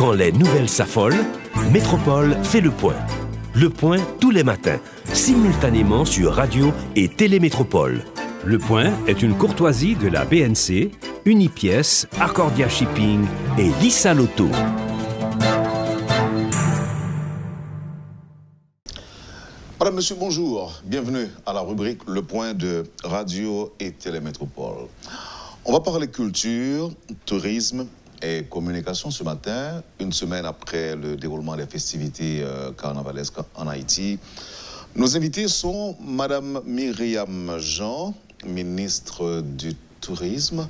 Quand les nouvelles s'affolent, Métropole fait le point. Le point tous les matins, simultanément sur Radio et Télémétropole. Le point est une courtoisie de la BNC, Unipièce, Accordia Shipping et Lissa Lotto. Madame, Monsieur, bonjour. Bienvenue à la rubrique Le Point de Radio et Télémétropole. On va parler culture, tourisme et communication ce matin, une semaine après le déroulement des festivités carnavalesques en Haïti. Nos invités sont Madame Myriam Jean, ministre du Tourisme,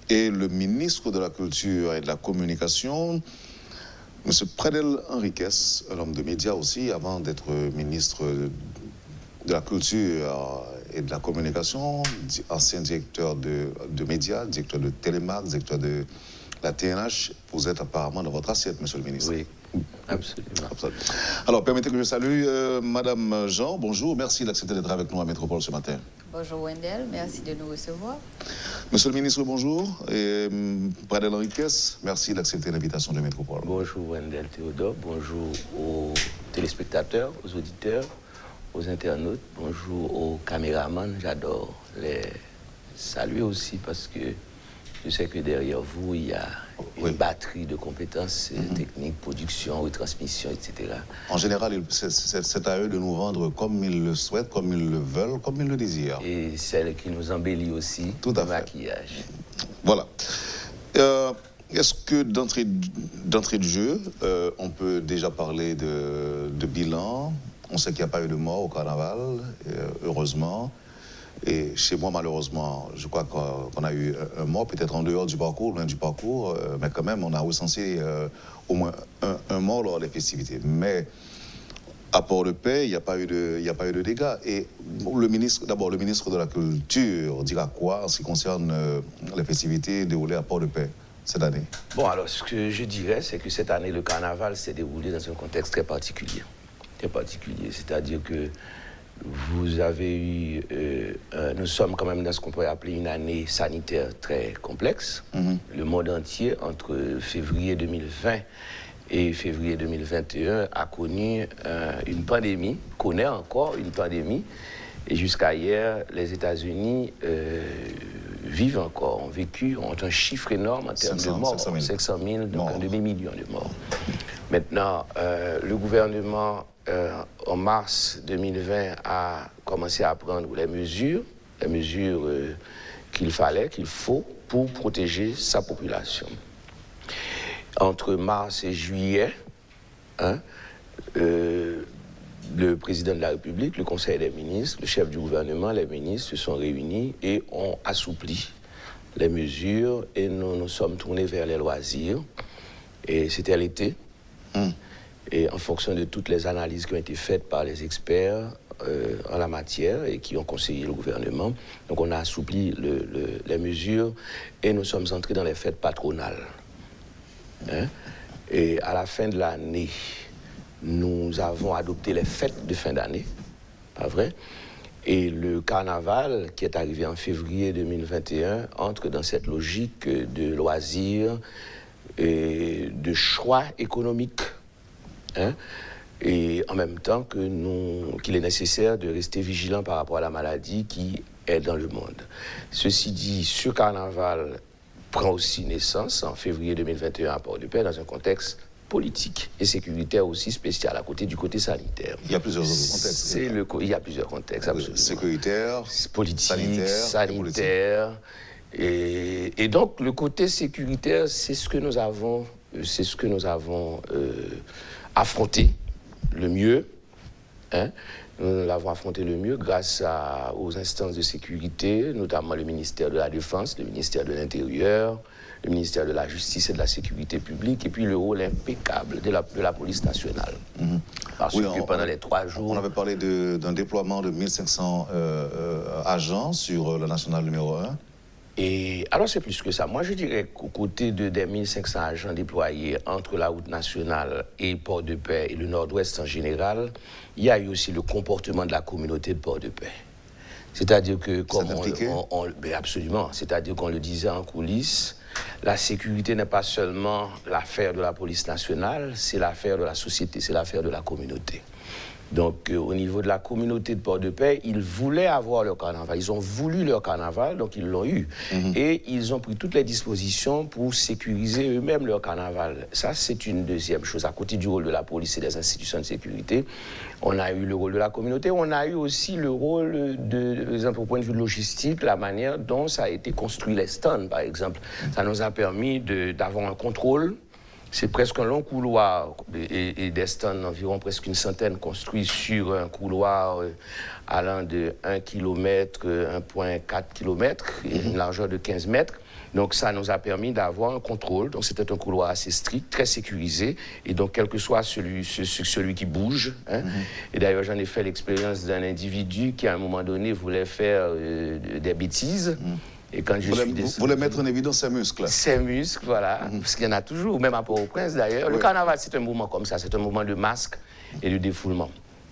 et le ministre de la Culture et de la Communication, Monsieur Pradel Henriquez, un homme de médias aussi, avant d'être ministre de la Culture et de la Communication, ancien directeur de médias, directeur de Télémac, directeur de la TNH. Vous êtes apparemment dans votre assiette, Monsieur le ministre. Oui, absolument. Alors, permettez que je salue Madame Jean. Bonjour, merci d'accepter d'être avec nous à Métropole ce matin. Bonjour Wendell, merci de nous recevoir. Monsieur le ministre, bonjour. Et Pradel Henriquez, merci d'accepter l'invitation de Métropole. Bonjour Wendell Théodore, bonjour aux téléspectateurs, aux auditeurs, aux internautes, bonjour aux caméramans. J'adore les saluer aussi parce que je sais que derrière vous, il y a une batterie de compétences techniques, production, retransmission, etc. En général, c'est à eux de nous vendre comme ils le souhaitent, comme ils le veulent, comme ils le désirent. Et celle qui nous embellit aussi, tout à le fait. Maquillage. Voilà. Est-ce que d'entrée de jeu, on peut déjà parler de bilan? On sait qu'il n'y a pas eu de mort au carnaval, heureusement. Et chez moi, malheureusement, je crois qu'on a eu un mort, peut-être en dehors du parcours, loin du parcours, mais quand même, on a recensé au moins un mort lors des festivités. Mais à Port-de-Paix, il n'y a pas eu de dégâts. Et le ministre de la Culture dira quoi en ce qui concerne les festivités déroulées à Port-de-Paix cette année? Bon, alors, ce que je dirais, c'est que cette année, le carnaval s'est déroulé dans un contexte très particulier. Très particulier, c'est-à-dire que vous avez eu... nous sommes quand même dans ce qu'on pourrait appeler une année sanitaire très complexe. Le monde entier, entre février 2020 et février 2021, a connu une pandémie, connaît encore une pandémie. Et jusqu'à hier, les États-Unis ont vécu, ont un chiffre énorme en termes de morts. 500 000, donc un demi-million de morts. Maintenant, le gouvernement... en mars 2020, a commencé à prendre les mesures qu'il faut pour protéger sa population. Entre mars et juillet, le président de la République, le Conseil des ministres, le chef du gouvernement, les ministres se sont réunis et ont assoupli les mesures et nous nous sommes tournés vers les loisirs. Et c'était l'été. Et en fonction de toutes les analyses qui ont été faites par les experts en la matière et qui ont conseillé le gouvernement, donc on a assoupli les mesures et nous sommes entrés dans les fêtes patronales. Et à la fin de l'année, nous avons adopté les fêtes de fin d'année, pas vrai? Et le carnaval, qui est arrivé en février 2021, entre dans cette logique de loisirs et de choix économiques. Et en même temps qu'il est nécessaire de rester vigilant par rapport à la maladie qui est dans le monde. Ceci dit, ce carnaval prend aussi naissance en février 2021 à Port-de-Paix dans un contexte politique et sécuritaire aussi spécial, du côté sanitaire. Il y a plusieurs contextes. Il y a plusieurs contextes, absolument. Sécuritaire, politique, sanitaire. Et donc, le côté sécuritaire, c'est ce que nous avons affronté le mieux. Nous l'avons affronté le mieux grâce aux instances de sécurité, notamment le ministère de la Défense, le ministère de l'Intérieur, le ministère de la Justice et de la Sécurité publique, et puis le rôle impeccable de la police nationale. Parce que pendant les 3 jours... On avait parlé d'un déploiement de 1500 agents sur la nationale numéro 1. Et alors c'est plus que ça. Moi je dirais qu'aux côtés des 1500 agents déployés entre la route nationale et Port-de-Paix et le nord-ouest en général, il y a eu aussi le comportement de la communauté de Port-de-Paix. C'est-à-dire que, comme absolument, c'est-à-dire qu'on le disait en coulisses, la sécurité n'est pas seulement l'affaire de la police nationale, c'est l'affaire de la société, c'est l'affaire de la communauté. Donc, au niveau de la communauté de Port-de-Paix, ils voulaient avoir leur carnaval. Ils ont voulu leur carnaval, donc ils l'ont eu. Et ils ont pris toutes les dispositions pour sécuriser eux-mêmes leur carnaval. Ça, c'est une deuxième chose. À côté du rôle de la police et des institutions de sécurité, on a eu le rôle de la communauté. On a eu aussi le rôle au point de vue logistique, la manière dont ça a été construit, les stands, par exemple. Ça nous a permis d'avoir un contrôle. C'est presque un long couloir et des stands, environ presque une centaine construits sur un couloir allant de 1 km, 1,4 km et une largeur de 15 mètres. Donc ça nous a permis d'avoir un contrôle. Donc c'était un couloir assez strict, très sécurisé. Et donc quel que soit celui qui bouge. Hein. Et d'ailleurs j'en ai fait l'expérience d'un individu qui à un moment donné voulait faire des bêtises. Et quand vous voulez mettre en évidence ses muscles. Ses muscles, voilà. Parce qu'il y en a toujours, même à Port-au-Prince d'ailleurs. Oui. Le carnaval, c'est un mouvement comme ça, c'est un mouvement de masque et de défoulement.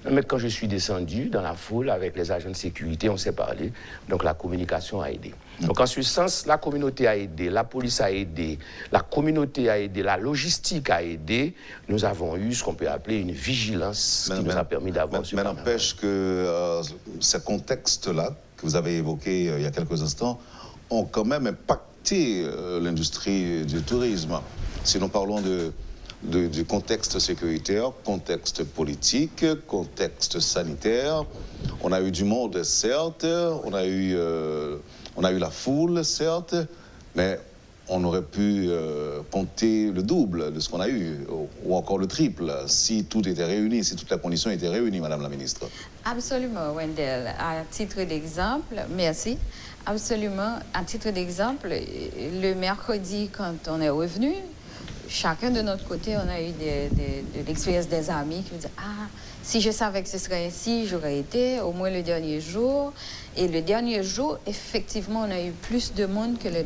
Mais quand je suis descendu dans la foule avec les agents de sécurité, on s'est parlé. Donc la communication a aidé. Donc en ce sens, la communauté a aidé, la police a aidé, la communauté a aidé, la logistique a aidé. Nous avons eu ce qu'on peut appeler une vigilance qui nous a permis d'avoir ce carnaval. Mais n'empêche que ces contextes-là que vous avez évoqués il y a quelques instants ont quand même impacté l'industrie du tourisme. Si nous parlons du contexte sécuritaire, contexte politique, contexte sanitaire, on a eu du monde, certes, on a eu la foule, certes, mais on aurait pu compter le double de ce qu'on a eu, ou encore le triple, si tout était réuni, si toutes les conditions étaient réunies, Madame la Ministre. Absolument, Wendell. À titre d'exemple, merci. Absolument. À titre d'exemple, le mercredi, quand on est revenu, chacun de notre côté, on a eu de l'expérience des amis qui nous disaient « Ah, si je savais que ce serait ainsi, j'aurais été au moins le dernier jour. » Et le dernier jour, effectivement, on a eu plus de monde que le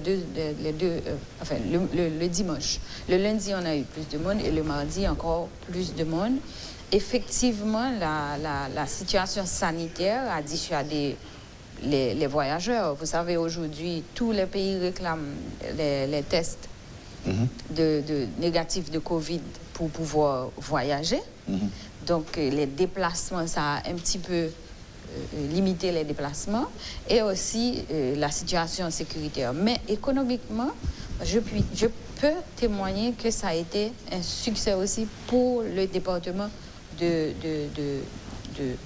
dimanche. Le lundi, on a eu plus de monde et le mardi, encore plus de monde. Effectivement, la situation sanitaire a dissuadé les voyageurs. Vous savez, aujourd'hui, tous les pays réclament les tests négatifs de Covid pour pouvoir voyager. Donc, les déplacements, ça a un petit peu limité les déplacements et aussi la situation sécuritaire. Mais économiquement, je peux témoigner que ça a été un succès aussi pour le département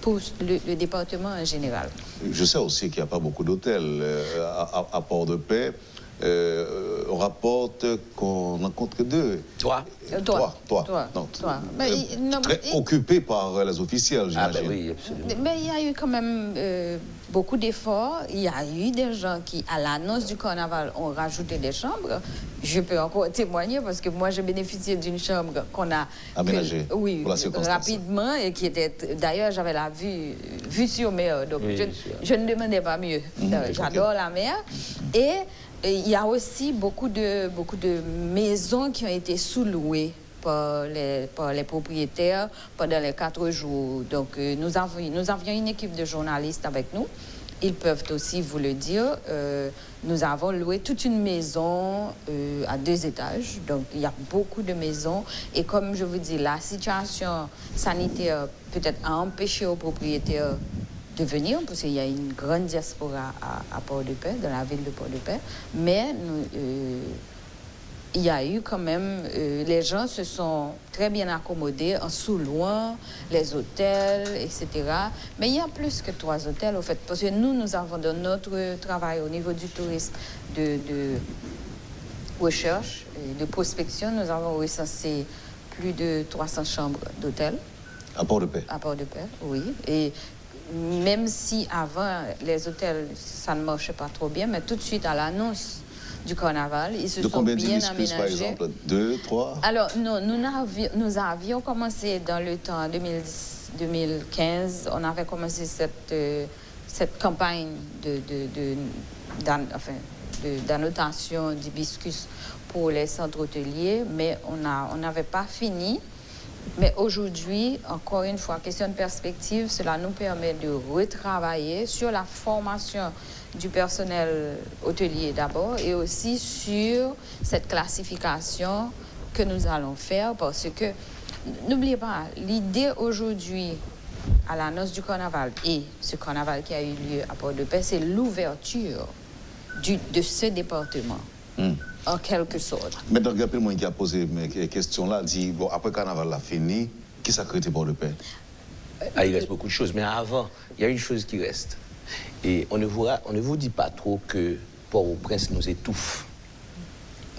pour le département en général. Je sais aussi qu'il n'y a pas beaucoup d'hôtels à Port-de-Paix. On rapporte qu'on en compte que 2. Toi. Très occupé par les officiels, j'imagine. Ah ben oui, absolument. Mais il y a eu quand même beaucoup d'efforts. Il y a eu des gens qui, à l'annonce du carnaval, ont rajouté des chambres. Je peux encore témoigner parce que moi, j'ai bénéficié d'une chambre qu'on a aménagée. Oui, pour la circonstance. Rapidement et qui était. D'ailleurs, j'avais la vue sur mer. Donc, oui, je ne demandais pas mieux. J'adore la mer. Et il y a aussi beaucoup de maisons qui ont été sous-louées par les propriétaires pendant les 4 jours. Donc, nous avions une équipe de journalistes avec nous. Ils peuvent aussi vous le dire. Nous avons loué toute une maison à 2 étages. Donc, il y a beaucoup de maisons. Et comme je vous dis, la situation sanitaire peut-être a empêché aux propriétaires de venir, parce qu'il y a une grande diaspora à Port-de-Paix, dans la ville de Port-de-Paix. Mais il y a eu quand même... les gens se sont très bien accommodés en sous-louant les hôtels, etc. Mais il y a plus que 3 hôtels, au fait, parce que nous avons dans notre travail au niveau du tourisme de recherche et de prospection, nous avons recensé plus de 300 chambres d'hôtels. À Port-de-Paix? À Port-de-Paix, oui. Et même si avant, les hôtels, ça ne marchait pas trop bien, mais tout de suite, à l'annonce du carnaval, ils se sont bien aménagés. Par exemple, 2, 3? Alors, non, nous avions commencé dans le temps, 2015, on avait commencé cette campagne d'annotation d'hibiscus pour les centres hôteliers, mais on n'avait pas fini Mais aujourd'hui, encore une fois, question de perspective, cela nous permet de retravailler sur la formation du personnel hôtelier d'abord et aussi sur cette classification que nous allons faire parce que, n'oubliez pas, l'idée aujourd'hui à la noce du carnaval et ce carnaval qui a eu lieu à Port-de-Paix, c'est l'ouverture de ce département. En quelque sorte. Mais dans le cas qui a posé mes questions-là, dit, bon, après le carnaval a fini, qui s'est créé Port-de-Paix? Il reste beaucoup de choses, mais avant, il y a une chose qui reste. Et on ne vous dit pas trop que Port-au-Prince nous étouffe.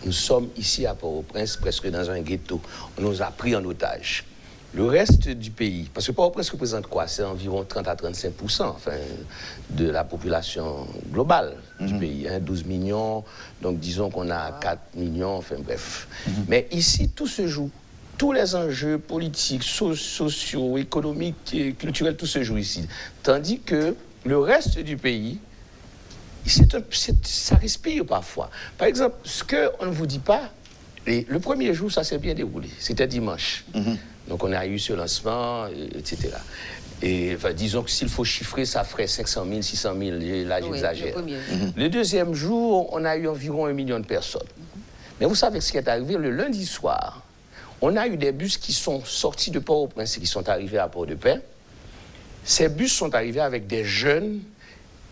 Nous sommes ici à Port-au-Prince, presque dans un ghetto. On nous a pris en otage. Le reste du pays, parce que Port-au-Prince représente quoi? C'est environ 30 à 35% enfin, de la population globale du pays, 12 millions, donc disons qu'on a 4 millions, enfin bref. Mais ici, tout se joue. Tous les enjeux politiques, sociaux, économiques, et culturels, tout se joue ici. Tandis que le reste du pays, ça respire parfois. Par exemple, ce qu'on ne vous dit pas, le premier jour, ça s'est bien déroulé. C'était dimanche. Donc, on a eu ce lancement, etc. Et enfin, disons que s'il faut chiffrer, ça ferait 500 000, 600 000, là j'exagère. Le deuxième jour, on a eu environ 1 million de personnes. Mais vous savez ce qui est arrivé le lundi soir. On a eu des bus qui sont sortis de Port-au-Prince et qui sont arrivés à Port-de-Paix. Ces bus sont arrivés avec des jeunes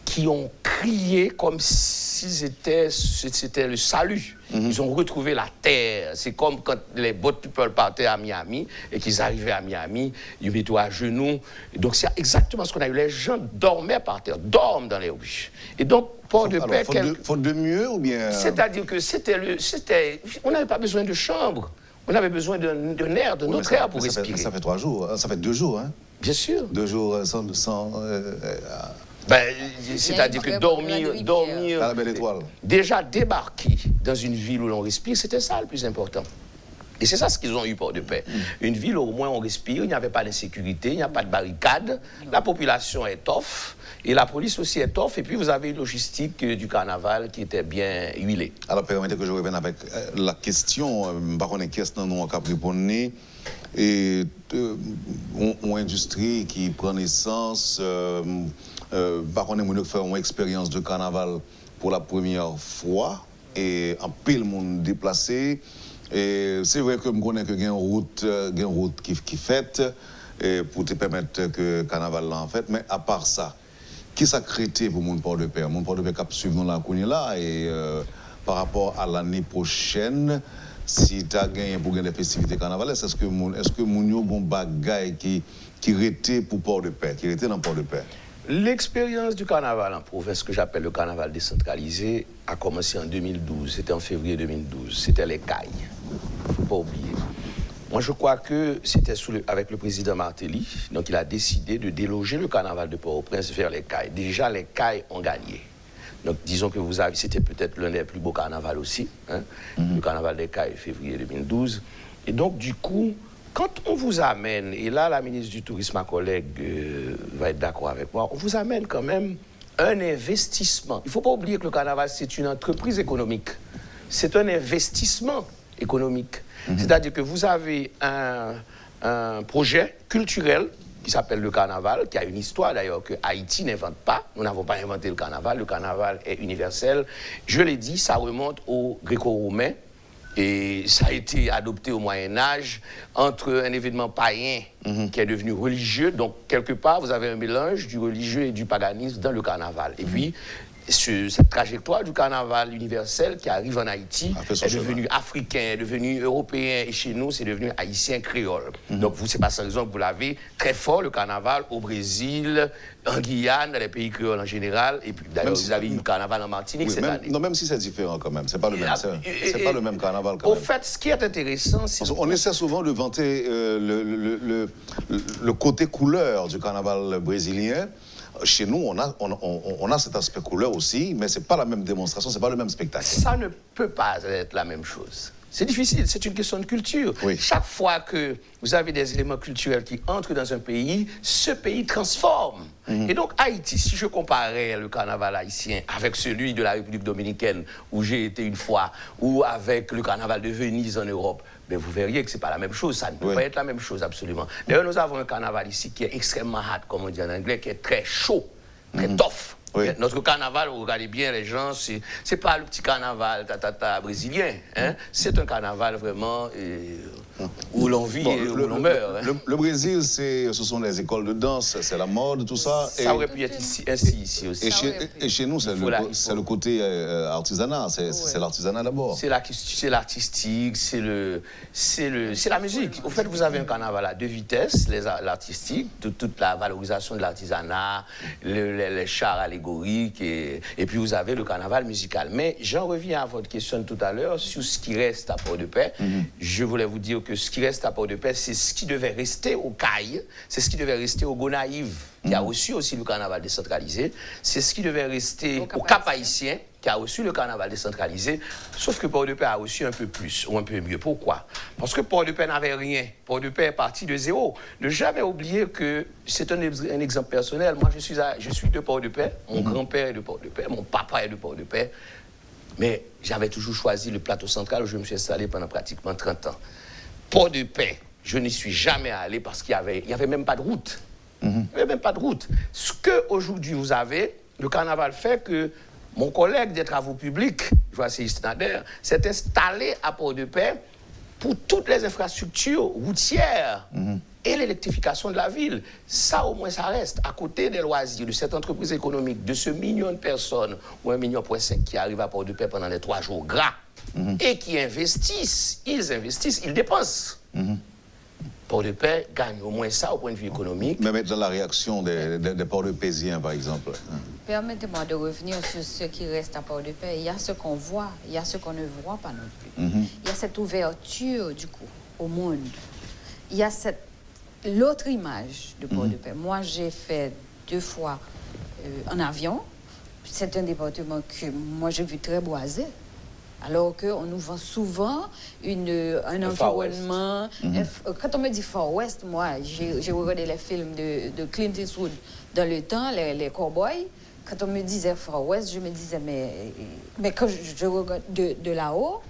qui ont crié comme si c'était le salut. Ils ont retrouvé la terre. C'est comme quand les boat people partaient à Miami et qu'ils arrivaient à Miami, ils mettaient à genoux. Donc c'est exactement ce qu'on a eu. Les gens dormaient par terre, dorment dans les bus. Et donc, Port-de-Paix... Faute de mieux ou bien... C'est-à-dire que on n'avait pas besoin de chambre. On avait besoin d'un air, de notre air pour respirer. Ça fait 3 jours, ça fait 2 jours. Hein? Bien sûr. 2 jours sans c'est-à-dire que dormir à la Belle Étoile. Déjà débarquer dans une ville où l'on respire, c'était ça le plus important. Et c'est ça ce qu'ils ont eu Port-de-Paix. Une ville où au moins on respire, il n'y avait pas d'insécurité, il n'y a pas de barricade, la population est off, et la police aussi est off, et puis vous avez une logistique du carnaval qui était bien huilée. Alors permettez que je revienne avec la question, par contre, question nous a répondu, et une industrie qui prend naissance, par contre, nous faisons une expérience de carnaval pour la première fois, et en pile monde déplacé. Et c'est vrai que je connais qu'il y a une route qui fait pour te permettre que le carnaval en fait. Mais à part ça, qui s'est créé pour mon Port-de-Paix? Mon Port-de-Paix qui suivre dans la cour là et par rapport à l'année prochaine, si tu as gagné pour gagner des festivités carnaval, est-ce que mon yo bon bagay qui était pour Port-de-Paix, qui était dans Port-de-Paix? L'expérience du carnaval en province, que j'appelle le carnaval décentralisé, a commencé en 2012. C'était en février 2012. C'était les cailles. Il ne faut pas oublier. Moi, je crois que c'était avec le président Martelly. Donc, il a décidé de déloger le carnaval de Port-au-Prince vers les cailles. Déjà, les cailles ont gagné. Donc, disons que c'était peut-être l'un des plus beaux carnavals aussi. Hein, le carnaval des cailles, février 2012. Et donc, du coup, quand on vous amène, et là, la ministre du Tourisme, ma collègue, va être d'accord avec moi, on vous amène quand même un investissement. Il ne faut pas oublier que le carnaval, c'est une entreprise économique. C'est un investissement économique. C'est-à-dire que vous avez un projet culturel qui s'appelle le carnaval, qui a une histoire d'ailleurs que Haïti n'invente pas. Nous n'avons pas inventé le carnaval. Le carnaval est universel. Je l'ai dit, ça remonte aux Gréco-Romains. Et ça a été adopté au Moyen-Âge entre un événement païen qui est devenu religieux. Donc, quelque part, vous avez un mélange du religieux et du paganisme dans le carnaval. Et puis, cette trajectoire du carnaval universel qui arrive en Haïti est devenu africain, est devenu européen. Et chez nous, c'est devenu haïtien créole. Donc, c'est pas sans raison que vous l'avez très fort, le carnaval, au Brésil, en Guyane, dans les pays créoles en général. Et puis, d'ailleurs, vous avez eu le carnaval en Martinique cette année. Non, même si c'est différent quand même. C'est pas le même, c'est pas le même carnaval quand même. Au fait, ce qui est intéressant, c'est... On essaie souvent de vanter le côté couleur du carnaval brésilien. Chez nous, on a cet aspect couleur aussi, mais ce n'est pas la même démonstration, ce n'est pas le même spectacle. Ça ne peut pas être la même chose. C'est difficile, c'est une question de culture. Oui. Chaque fois que vous avez des éléments culturels qui entrent dans un pays, ce pays transforme. Et donc Haïti, si je comparais le carnaval haïtien avec celui de la République dominicaine, où j'ai été une fois, ou avec le carnaval de Venise en Europe, ben vous verriez que ce n'est pas la même chose, ça ne peut pas être la même chose absolument. D'ailleurs, nous avons un carnaval ici qui est extrêmement hot, comme on dit en anglais, qui est très chaud, très tough. Oui. Notre carnaval, vous regardez bien les gens, c'est pas le petit carnaval brésilien. Hein? C'est un carnaval vraiment où l'on vit et où l'on meurt. Hein? Le Brésil, ce sont les écoles de danse, c'est la mode, tout ça. Ça aurait pu être ici aussi. Et chez nous, c'est le côté artisanat, c'est l'artisanat d'abord. C'est l'artistique, c'est la musique. Au fait, vous avez un carnaval à 2 vitesses, l'artistique, toute la valorisation de l'artisanat, les chars allégoriques, et puis vous avez le carnaval musical. Mais j'en reviens à votre question de tout à l'heure sur ce qui reste à Port-de-Paix. Je voulais vous dire que ce qui reste à Port-de-Paix, c'est ce qui devait rester au CAI, c'est ce qui devait rester au Gonaïve, qui a reçu aussi le carnaval décentralisé, c'est ce qui devait rester au Cap-Haïtien, qui a reçu le carnaval décentralisé, sauf que Port-de-Paix a reçu un peu plus, ou un peu mieux. Pourquoi? Parce que Port-de-Paix n'avait rien. Port-de-Paix est parti de zéro. Ne jamais oublier que c'est un exemple personnel. Moi, je suis de Port-de-Paix, mon grand-père est de Port-de-Paix, mon papa est de Port-de-Paix, mais j'avais toujours choisi le plateau central où je me suis installé pendant pratiquement 30 ans. Port-de-Paix, je n'y suis jamais allé parce qu'il n'y avait même pas de route. Il n'y avait même pas de route. Ce qu'aujourd'hui vous avez, le carnaval fait que mon collègue des travaux publics, Joachim Schneider, s'est installé à Port-de-Paix pour toutes les infrastructures routières et l'électrification de la ville. Ça, au moins, ça reste. À côté des loisirs, de cette entreprise économique, de ce million de personnes, ou 1,5 million qui arrivent à Port-de-Paix pendant les 3 jours gras, et qui investissent, ils dépensent. Port-de-Paix gagne au moins ça au point de vue économique. Même dans la réaction des Port-de-Paisiens, par exemple. Permettez-moi de revenir sur ce qui reste à Port-de-Paix. Il y a ce qu'on voit, il y a ce qu'on ne voit pas non plus. Il y a cette ouverture, du coup, au monde. Il y a l'autre image de Port-de-Paix. Moi, j'ai fait 2 fois en avion. C'est un département que moi, j'ai vu très boisé. Alors qu'on nous vend souvent un environnement... Quand on me dit Far West, moi, j'ai regardé les films de Clint Eastwood dans le temps, les cowboys. Quand on me disait Far West, je me disais, mais quand je regarde de là-haut,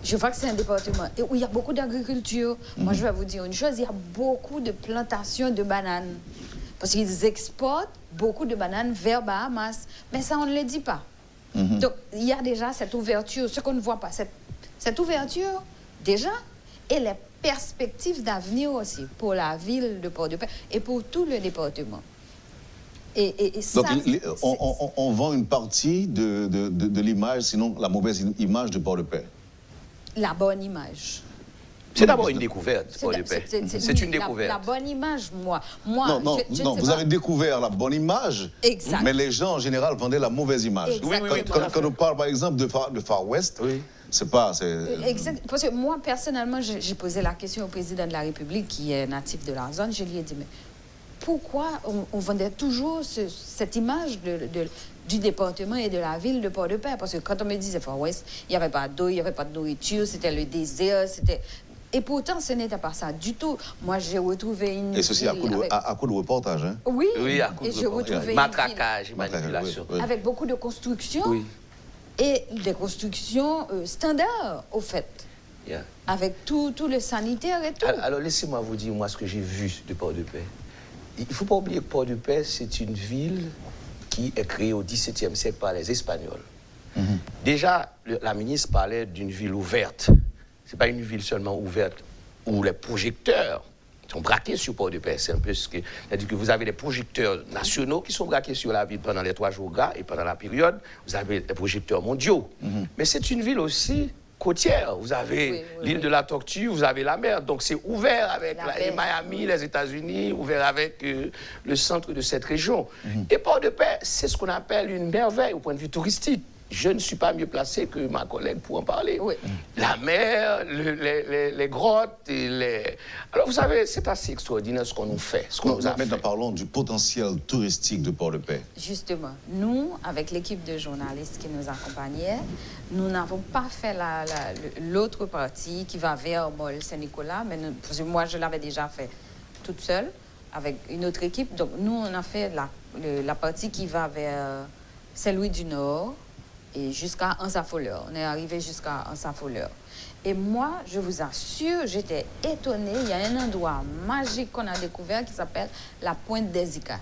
je vois que c'est un département où il y a beaucoup d'agriculture. Moi, je vais vous dire une chose, il y a beaucoup de plantations de bananes. Parce qu'ils exportent beaucoup de bananes vers Bahamas. Mais ça, on ne le dit pas. Donc, il y a déjà cette ouverture, ce qu'on ne voit pas, cette ouverture, déjà, et les perspectives d'avenir aussi pour la ville de Port-de-Paix et pour tout le département. Et ça, donc, on vend une partie de l'image, sinon la mauvaise image de Port-de-Paix. La bonne image. C'est d'abord une découverte, Port-de-Paix. C'est une découverte. La bonne image, moi non, vous avez découvert la bonne image, exact. Mais les gens en général vendaient la mauvaise image. Oui, quand on parle par exemple de Far West, c'est pas... Exact. Parce que moi, personnellement, j'ai posé la question au président de la République, qui est natif de la zone. Je lui ai dit, mais pourquoi on vendait toujours cette image du département et de la ville de Port-de-Paix? Parce que quand on me disait Far West, il n'y avait pas d'eau, il n'y avait pas de nourriture, c'était le désert, Et pourtant, ce n'était pas ça du tout. Moi, j'ai retrouvé une... Et ceci à coup de reportage, hein? Oui, à coup de reportage. Matraquage, manipulation. Avec beaucoup de constructions, et des constructions standards, au fait. Avec tout le sanitaire et tout. Alors, laissez-moi vous dire, moi, ce que j'ai vu de Port-de-Paix. Il ne faut pas oublier que Port-de-Paix, c'est une ville qui est créée au XVIIe siècle par les Espagnols. Déjà, la ministre parlait d'une ville ouverte. Ce n'est pas une ville seulement ouverte où les projecteurs sont braqués sur Port-de-Paix. C'est un peu ce que... C'est-à-dire que vous avez des projecteurs nationaux qui sont braqués sur la ville pendant les 3 jours gras et pendant la période, vous avez des projecteurs mondiaux. Mais c'est une ville aussi côtière. Vous avez l'île de la Tortue, vous avez la mer. Donc c'est ouvert avec Miami, les États-Unis, ouvert avec le centre de cette région. Et Port-de-Paix, c'est ce qu'on appelle une merveille au point de vue touristique. je ne suis pas mieux placé que ma collègue pour en parler. Oui. La mer, les grottes, et les... Alors, vous savez, c'est assez extraordinaire ce qu'on nous fait, ce qu'on nous a fait. Maintenant, parlons du potentiel touristique de Port-de-Paix. Justement, nous, avec l'équipe de journalistes qui nous accompagnait, nous n'avons pas fait l'autre partie qui va vers Mol Saint-Nicolas, mais parce que moi, je l'avais déjà fait toute seule, avec une autre équipe. Donc, nous, on a fait la partie qui va vers Saint-Louis-du-Nord, et jusqu'à Ansa-Folleur. On est arrivé jusqu'à Ansa-Folleur. Et moi, je vous assure, j'étais étonnée. Il y a un endroit magique qu'on a découvert qui s'appelle la Pointe des Icas.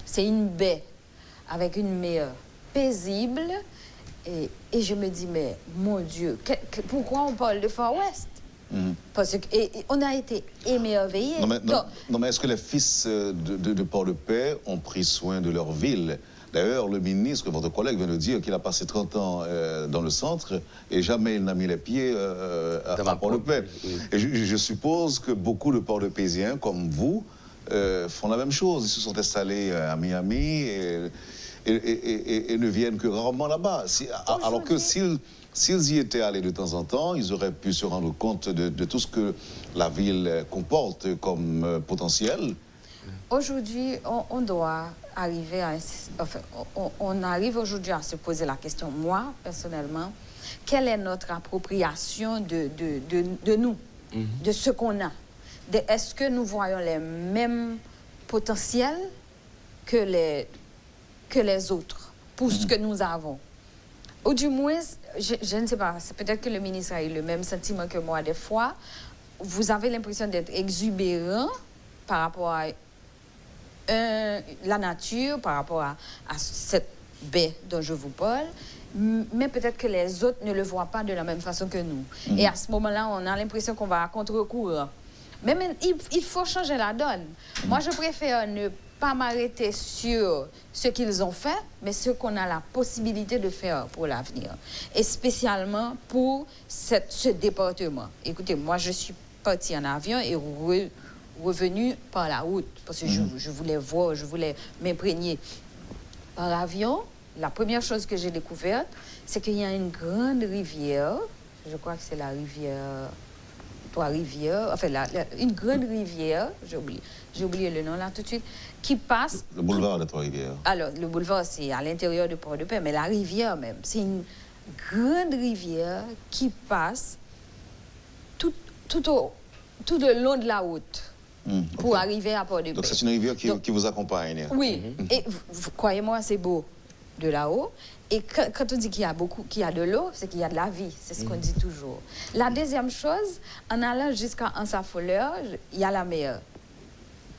C'est une baie avec une mer paisible. Et je me dis, mais mon Dieu, pourquoi on parle de Far West? Parce qu'on a été émerveillés. Non, mais est-ce que les fils de Port-de-Paix ont pris soin de leur ville? D'ailleurs, le ministre, votre collègue, vient de dire qu'il a passé 30 ans dans le centre et jamais il n'a mis les pieds à Port-de-Paix. Oui. Et je suppose que beaucoup de Port-de-Paisiens, comme vous, font la même chose. Ils se sont installés à Miami et ne viennent que rarement là-bas. Alors que s'ils y étaient allés de temps en temps, ils auraient pu se rendre compte de tout ce que la ville comporte comme potentiel. Aujourd'hui, on doit arriver à... Enfin, on arrive aujourd'hui à se poser la question, moi, personnellement, quelle est notre appropriation de nous, de ce qu'on a? Est-ce que nous voyons les mêmes potentiels que les autres pour ce que nous avons? Ou du moins, je ne sais pas, c'est peut-être que le ministre a eu le même sentiment que moi des fois. Vous avez l'impression d'être exubérant par rapport à la nature, par rapport à cette baie dont je vous parle, mais peut-être que les autres ne le voient pas de la même façon que nous. Et à ce moment-là, on a l'impression qu'on va à contre-courant. Mais il faut changer la donne. Moi, je préfère ne pas m'arrêter sur ce qu'ils ont fait, mais ce qu'on a la possibilité de faire pour l'avenir. Et spécialement pour ce département. Écoutez, moi, je suis partie en avion et revenu par la route, parce que je voulais voir, je voulais m'imprégner. Par avion, la première chose que j'ai découverte, c'est qu'il y a une grande rivière, je crois que c'est la rivière Trois-Rivières, enfin, une grande rivière, j'ai oublié le nom là tout de suite, qui passe... Le boulevard de Trois-Rivières. Alors, le boulevard, c'est à l'intérieur de Port-de-Paix, mais la rivière même, c'est une grande rivière qui passe tout le long de la route. Pour arriver à Port-de-Paix. Donc c'est une rivière qui vous accompagne. Oui, et croyez-moi, c'est beau de là-haut. Et quand on dit qu'il y a de l'eau, c'est qu'il y a de la vie. C'est ce qu'on dit toujours. La deuxième chose, en allant jusqu'à Ansa-Folleur, il y a la mer.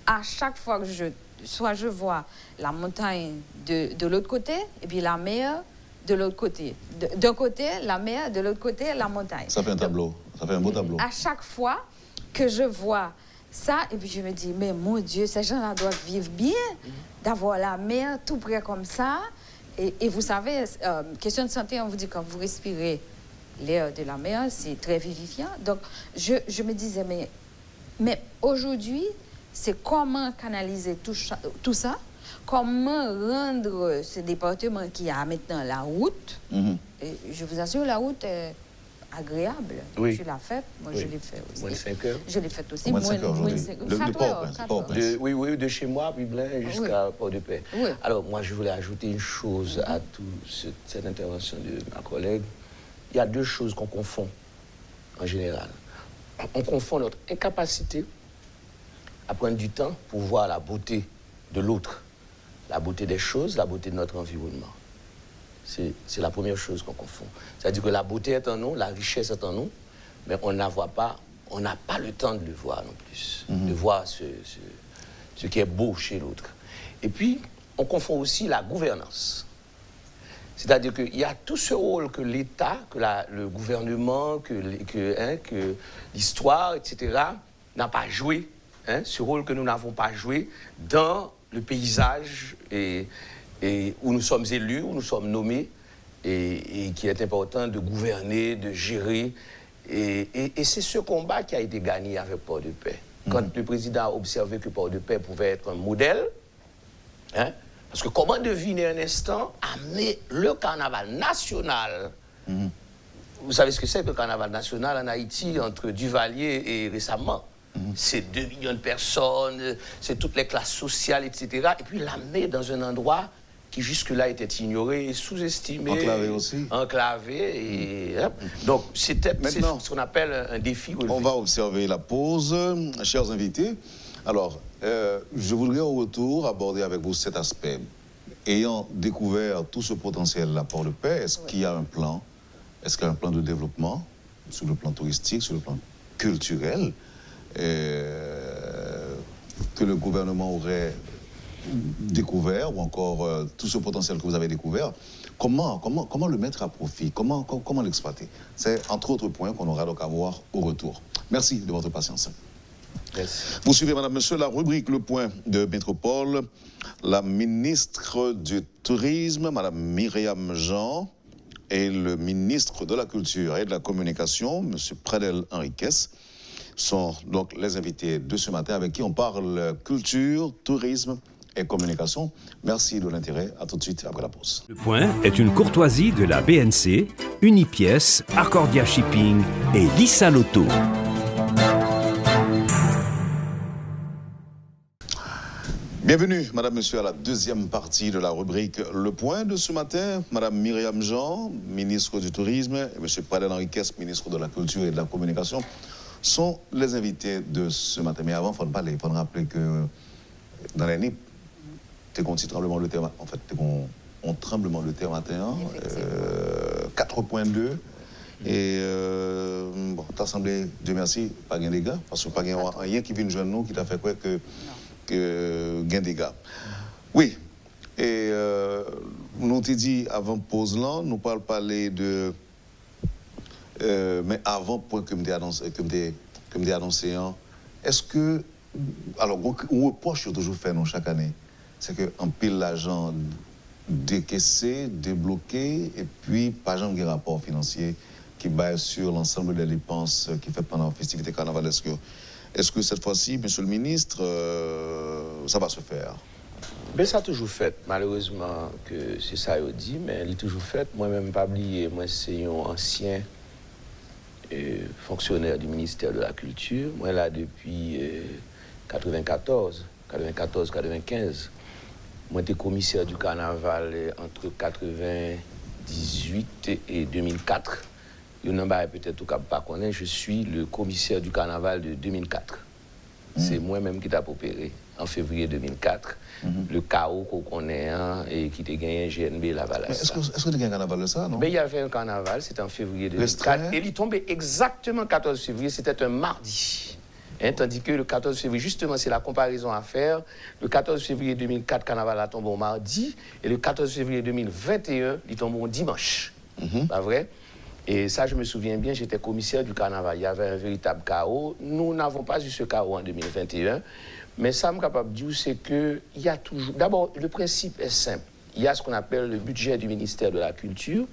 À chaque fois que je vois la montagne de l'autre côté, et puis la mer de l'autre côté. D'un côté, la mer, de l'autre côté, la montagne. Ça fait un tableau. Ça fait un beau tableau. À chaque fois que je vois ça, et puis je me dis, mais mon Dieu, ces gens-là doivent vivre bien, d'avoir la mer tout près comme ça. Et vous savez, question de santé, on vous dit quand vous respirez l'air de la mer, c'est très vivifiant. Donc, je me disais, mais aujourd'hui, c'est comment canaliser tout ça, comment rendre ce département qui a maintenant la route. Et je vous assure, la route est agréable. Oui. Tu l'as faite, moi je l'ai fait aussi. Moins de 5 heures. Je l'ai faite aussi. Moins de 5 heures aujourd'hui. Oui, de chez moi, Biblin, jusqu'à Port-de-Paix. Oui. Alors, moi, je voulais ajouter une chose à toute cette intervention de ma collègue. Il y a deux choses qu'on confond, en général. On confond notre incapacité à prendre du temps pour voir la beauté de l'autre, la beauté des choses, la beauté de notre environnement. C'est la première chose qu'on confond. C'est-à-dire que la beauté est en nous, la richesse est en nous, mais on n'a pas le temps de le voir non plus, de voir ce qui est beau chez l'autre. Et puis, on confond aussi la gouvernance. C'est-à-dire qu'il y a tout ce rôle que l'État, que le gouvernement, que l'histoire, etc., n'a pas joué, ce rôle que nous n'avons pas joué dans le paysage et où nous sommes élus, où nous sommes nommés, et qu'il est important de gouverner, de gérer. Et c'est ce combat qui a été gagné avec Port-de-Paix. Quand le président a observé que Port-de-Paix pouvait être un modèle, Parce que comment deviner un instant amener le carnaval national? Vous savez ce que c'est que le carnaval national en Haïti entre Duvalier et récemment? C'est 2 millions de personnes, c'est toutes les classes sociales, etc. Et puis l'amener dans un endroit qui jusque-là était ignoré, sous-estimé. Enclavé aussi. Enclavé. Et, donc, c'est ce qu'on appelle un défi. On va observer la pause. Chers invités, alors, je voudrais au retour aborder avec vous cet aspect. Ayant découvert tout ce potentiel l'apport de paix, est-ce qu'il y a un plan? Est-ce qu'il y a un plan de développement sur le plan touristique, sur le plan culturel, que le gouvernement aurait découvert, ou encore tout ce potentiel que vous avez découvert, comment le mettre à profit, comment l'exploiter? C'est entre autres points qu'on aura donc à voir au retour. Merci de votre patience. Merci. Vous suivez, madame, monsieur, la rubrique Le Point de Métropole. La ministre du Tourisme, madame Myriam Jean, et le ministre de la Culture et de la Communication, monsieur Pradel Henriquez, sont donc les invités de ce matin avec qui on parle culture, tourisme et communication. Merci de l'intérêt. À tout de suite après la pause. Le Point est une courtoisie de la BNC, Unipièce, Accordia Shipping et Lissa Lotto. Bienvenue, madame, monsieur, à la deuxième partie de la rubrique Le Point de ce matin. Madame Myriam Jean, ministre du Tourisme, et monsieur Pradel Henriquez, ministre de la Culture et de la Communication, sont les invités de ce matin. Mais avant, il faut parler, il faut rappeler que dans la NIP, tu as un petit tremblement de terre, en fait, tu as un tremblement de terre matin, 4.2. Et bon, t'as semblé, Dieu merci, pas gain des dégâts, parce que pas gain rien qui vient de joindre nous qui t'a fait quoi que gain des dégâts. Oui, et nous t'ai dit avant pause là, nous parler de mais avant point que me t'ai annoncé, est-ce que alors on reproche toujours fait nous chaque année, c'est que en pile l'argent décaissé, débloqué et puis pas jamais de rapport financier qui base sur l'ensemble des dépenses qui fait pendant la festivité carnavalesque. Est-ce que cette fois-ci, monsieur le ministre, ça va se faire? Ben, ça a toujours fait. Malheureusement, que c'est ça qu'il dit, mais il a toujours fait. Moi-même, pas oublié, moi, c'est un ancien fonctionnaire du ministère de la Culture. Moi, là, depuis 94, 95. Moi, j'étais commissaire du carnaval entre 98 et 2004. Peut-être tout cas pas connaître, je suis le commissaire du carnaval de 2004. C'est moi-même qui t'a opéré en février 2004. Le chaos qu'on connaît et qui t'a gagné GNB Laval. Est-ce que tu as gagné un carnaval de ça, non? Ben, il y avait un carnaval, c'était en février 2004. Et il tombait exactement 14 février, c'était un mardi. Tandis que le 14 février, justement, c'est la comparaison à faire. Le 14 février 2004, carnaval a tombé au mardi. Et le 14 février 2021, il tombe au dimanche. Pas vrai? Et ça, je me souviens bien, j'étais commissaire du carnaval. Il y avait un véritable chaos. Nous n'avons pas eu ce chaos en 2021. Mais ça, je suis capable de dire, c'est qu'il y a toujours... D'abord, le principe est simple. Il y a ce qu'on appelle le budget du ministère de la Culture,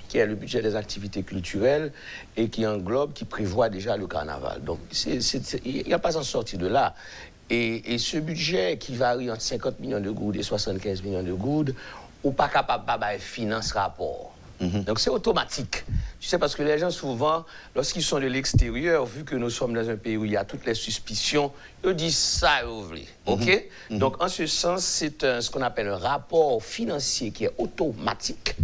qui est le budget des activités culturelles et qui englobe, qui prévoit déjà le carnaval. Donc, il n'y a pas à en sortir de là. Et ce budget qui varie entre 50 millions de goudes et 75 millions de goudes, on n'est pas capable de financer rapport. Donc c'est automatique. Tu sais, parce que les gens, souvent, lorsqu'ils sont de l'extérieur, vu que nous sommes dans un pays où il y a toutes les suspicions, ils disent ça, OK? Donc, en ce sens, c'est ce qu'on appelle un rapport financier qui est automatique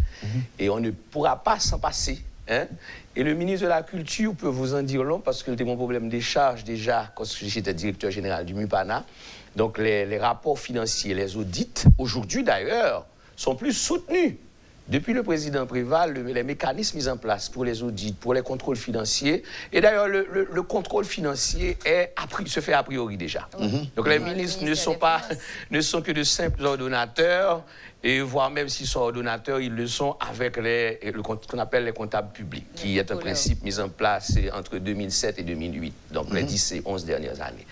et on ne pourra pas s'en passer. Et le ministre de la Culture peut vous en dire long parce que c'était mon problème des charges déjà quand j'étais directeur général du MUPANA. Donc, les rapports financiers, les audits, aujourd'hui d'ailleurs, sont plus soutenus. Depuis le président Préval, les mécanismes mis en place pour les audits, pour les contrôles financiers, et d'ailleurs le contrôle financier se fait a priori déjà. Donc les ministres ne sont que de simples ordonnateurs, et voire même s'ils sont ordonnateurs, ils le sont avec ce qu'on appelle les comptables publics, qui est un principe mis en place entre 2007 et 2008, donc les 10 et 11 dernières années.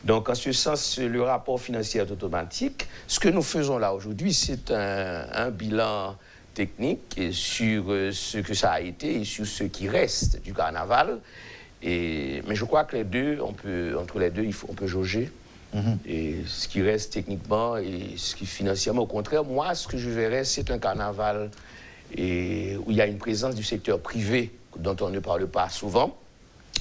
Donc, en ce sens, le rapport financier est automatique. Ce que nous faisons là aujourd'hui, c'est un bilan technique sur ce que ça a été et sur ce qui reste du carnaval. Mais je crois que entre les deux, on peut jauger Et ce qui reste techniquement et ce qui financièrement, au contraire, moi, ce que je verrais, c'est un carnaval où il y a une présence du secteur privé dont on ne parle pas souvent.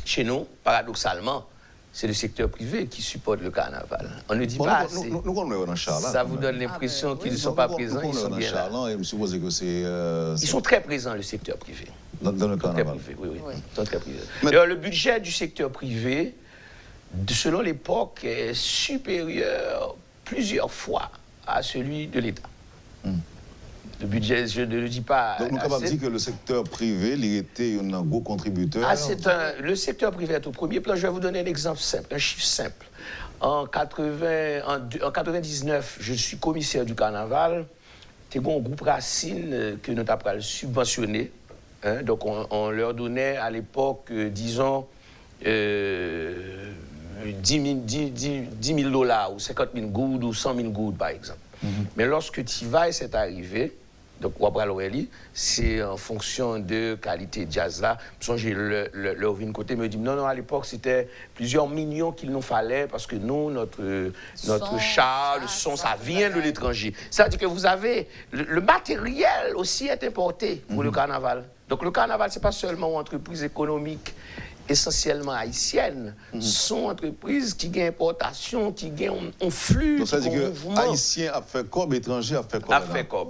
Chez nous, paradoxalement, c'est le secteur privé qui supporte le carnaval. On ne dit pas assez. Ça vous donne l'impression qu'ils ne sont pas présents, ils sont bien là. Ils sont très présents, le secteur privé. Dans le carnaval. Oui. Ils sont très privés. D'ailleurs, le budget du secteur privé, selon l'époque, est supérieur plusieurs fois à celui de l'État. Le budget, je ne le dis pas. Donc, nous sommes capables de dire que le secteur privé, il était un gros contributeur. Le secteur privé est au premier plan. Je vais vous donner un exemple simple, un chiffre simple. En 99, je suis commissaire du carnaval. C'est un groupe Racine que nous avons subventionné. Donc, on leur donnait à l'époque, disons, 10 000 $ ou 50 000 gouttes ou 100 000 gouttes, par exemple. Mais lorsque Tivaï s'est arrivé, donc c'est en fonction de qualité de jazz là. J'ai leur vu une côté me dit non, à l'époque c'était plusieurs millions qu'il nous fallait parce que nous, notre char, le son, ça vient de l'étranger. Ça veut dire que vous avez le matériel aussi est importé pour le carnaval. Donc le carnaval, c'est pas seulement une entreprise économique essentiellement haïtiennes, sont entreprises qui gagnent importation, qui gagnent un flux. Donc ça veut dire que Haïtien a fait comme, étranger a fait comme. A fait comme.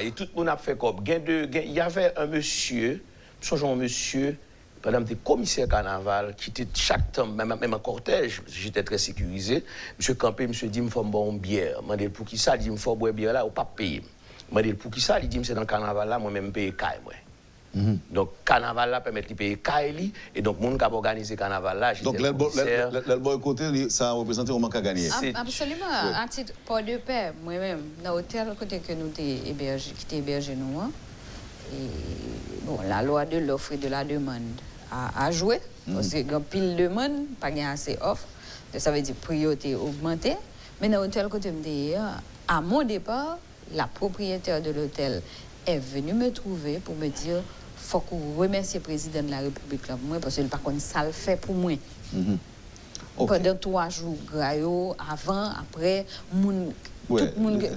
Et tout le monde a fait comme. Il y avait un monsieur, un monsieur, pendant des commissaires carnaval, qui était chaque temps, même en cortège, j'étais très sécurisé. Monsieur Campé, monsieur dit, il me faut boire une bière. Je dis, pour qui ça? Il dit, il me faut boire une bière là, ou pas payer. Je dis, pour qui ça? Il dit, c'est dans le carnaval là, moi-même payer caille, moi. Donc, carnaval là permet de payer Kaili et donc, monde qui a organisé carnaval là, donc, le boycotté, ça a représenté au manque à gagner. Absolument. À titre Port de Paix, moi-même, dans l'hôtel côté que nous t'ai hébergé nous, et bon, la loi de l'offre et de la demande a joué. Parce que quand pile de demande, pas assez offre, ça veut dire priorité augmentée. Mais dans l'hôtel côté à mon départ, la propriétaire de l'hôtel est venue me trouver pour me dire faut qu'on remercie le président de la République là pour moi parce que par contre ça le fait pour moi. Pendant 3 jours grayo avant après tout le monde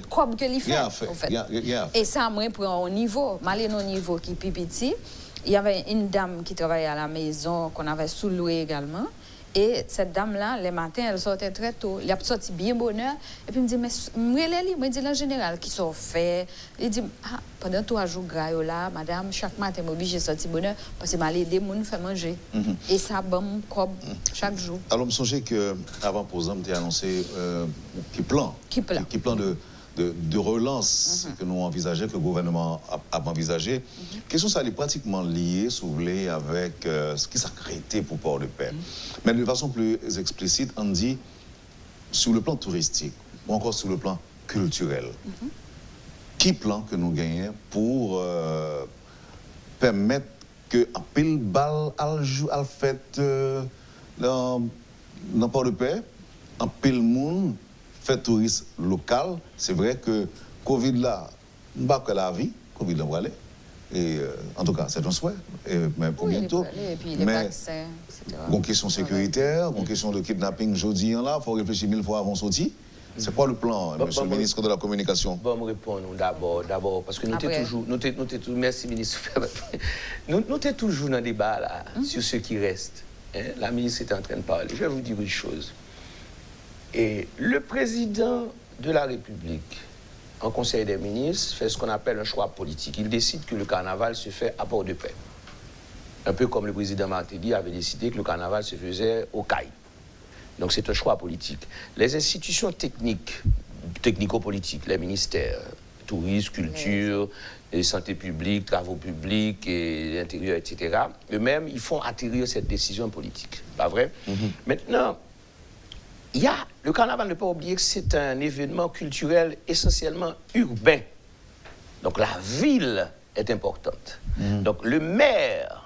comme que il fait en fait. Et ça moi prend un niveau, malé non niveau qui pipiti. Il y avait une dame qui travaillait à la maison qu'on avait sous-loué également. Et cette dame-là, les matins, elle sortait très tôt. Elle a sorti bien bonheur. Et puis, il me dit, mais je dis, en général, qui sont faits. Il dit, pendant 3 jours, graille là, madame, chaque matin, je suis obligée de sortir bonheur parce que je vais aider les gens à faire manger. Et ça, bon, comme chaque jour. Alors, je me souviens qu'avant, pour exemple, tu as annoncé qui plan de relance que nous envisageons, que le gouvernement a envisagé. Question ça est pratiquement liée, si vous voulez, avec ce qui s'est créé pour Port-de-Paix. Mais de façon plus explicite, on dit sur le plan touristique ou encore sur le plan culturel. Qui plan que nous gagnons pour permettre que un pile balle al fait dans Port-de-Paix, un pile monde fait tourisme local. C'est vrai que Covid là, on va que la vie, Covid là va aller. Et en tout cas, c'est un souhait, mais pour bientôt. Et puis les vaccins, etc. Une question sécuritaire, une question de kidnapping jeudi là, il faut réfléchir 1000 fois avant de sortir. C'est quoi le plan, monsieur le ministre de la Communication? Bon, me répondre d'abord, parce que nous sommes toujours, merci ministre, nous sommes toujours dans le débat là, sur ce qui reste. La ministre est en train de parler. Je vais vous dire une chose. Et le président de la République, en Conseil des ministres, fait ce qu'on appelle un choix politique. Il décide que le carnaval se fait à Port-de-Paix. Un peu comme le président Martelly avait décidé que le carnaval se faisait au CAI. Donc c'est un choix politique. Les institutions technico-politiques, les ministères, tourisme, culture, santé publique, travaux publics, et l'intérieur, etc., eux-mêmes, ils font atterrir cette décision politique. Pas vrai? Maintenant, le carnaval, ne pas oublier que c'est un événement culturel essentiellement urbain. Donc la ville est importante. Donc le maire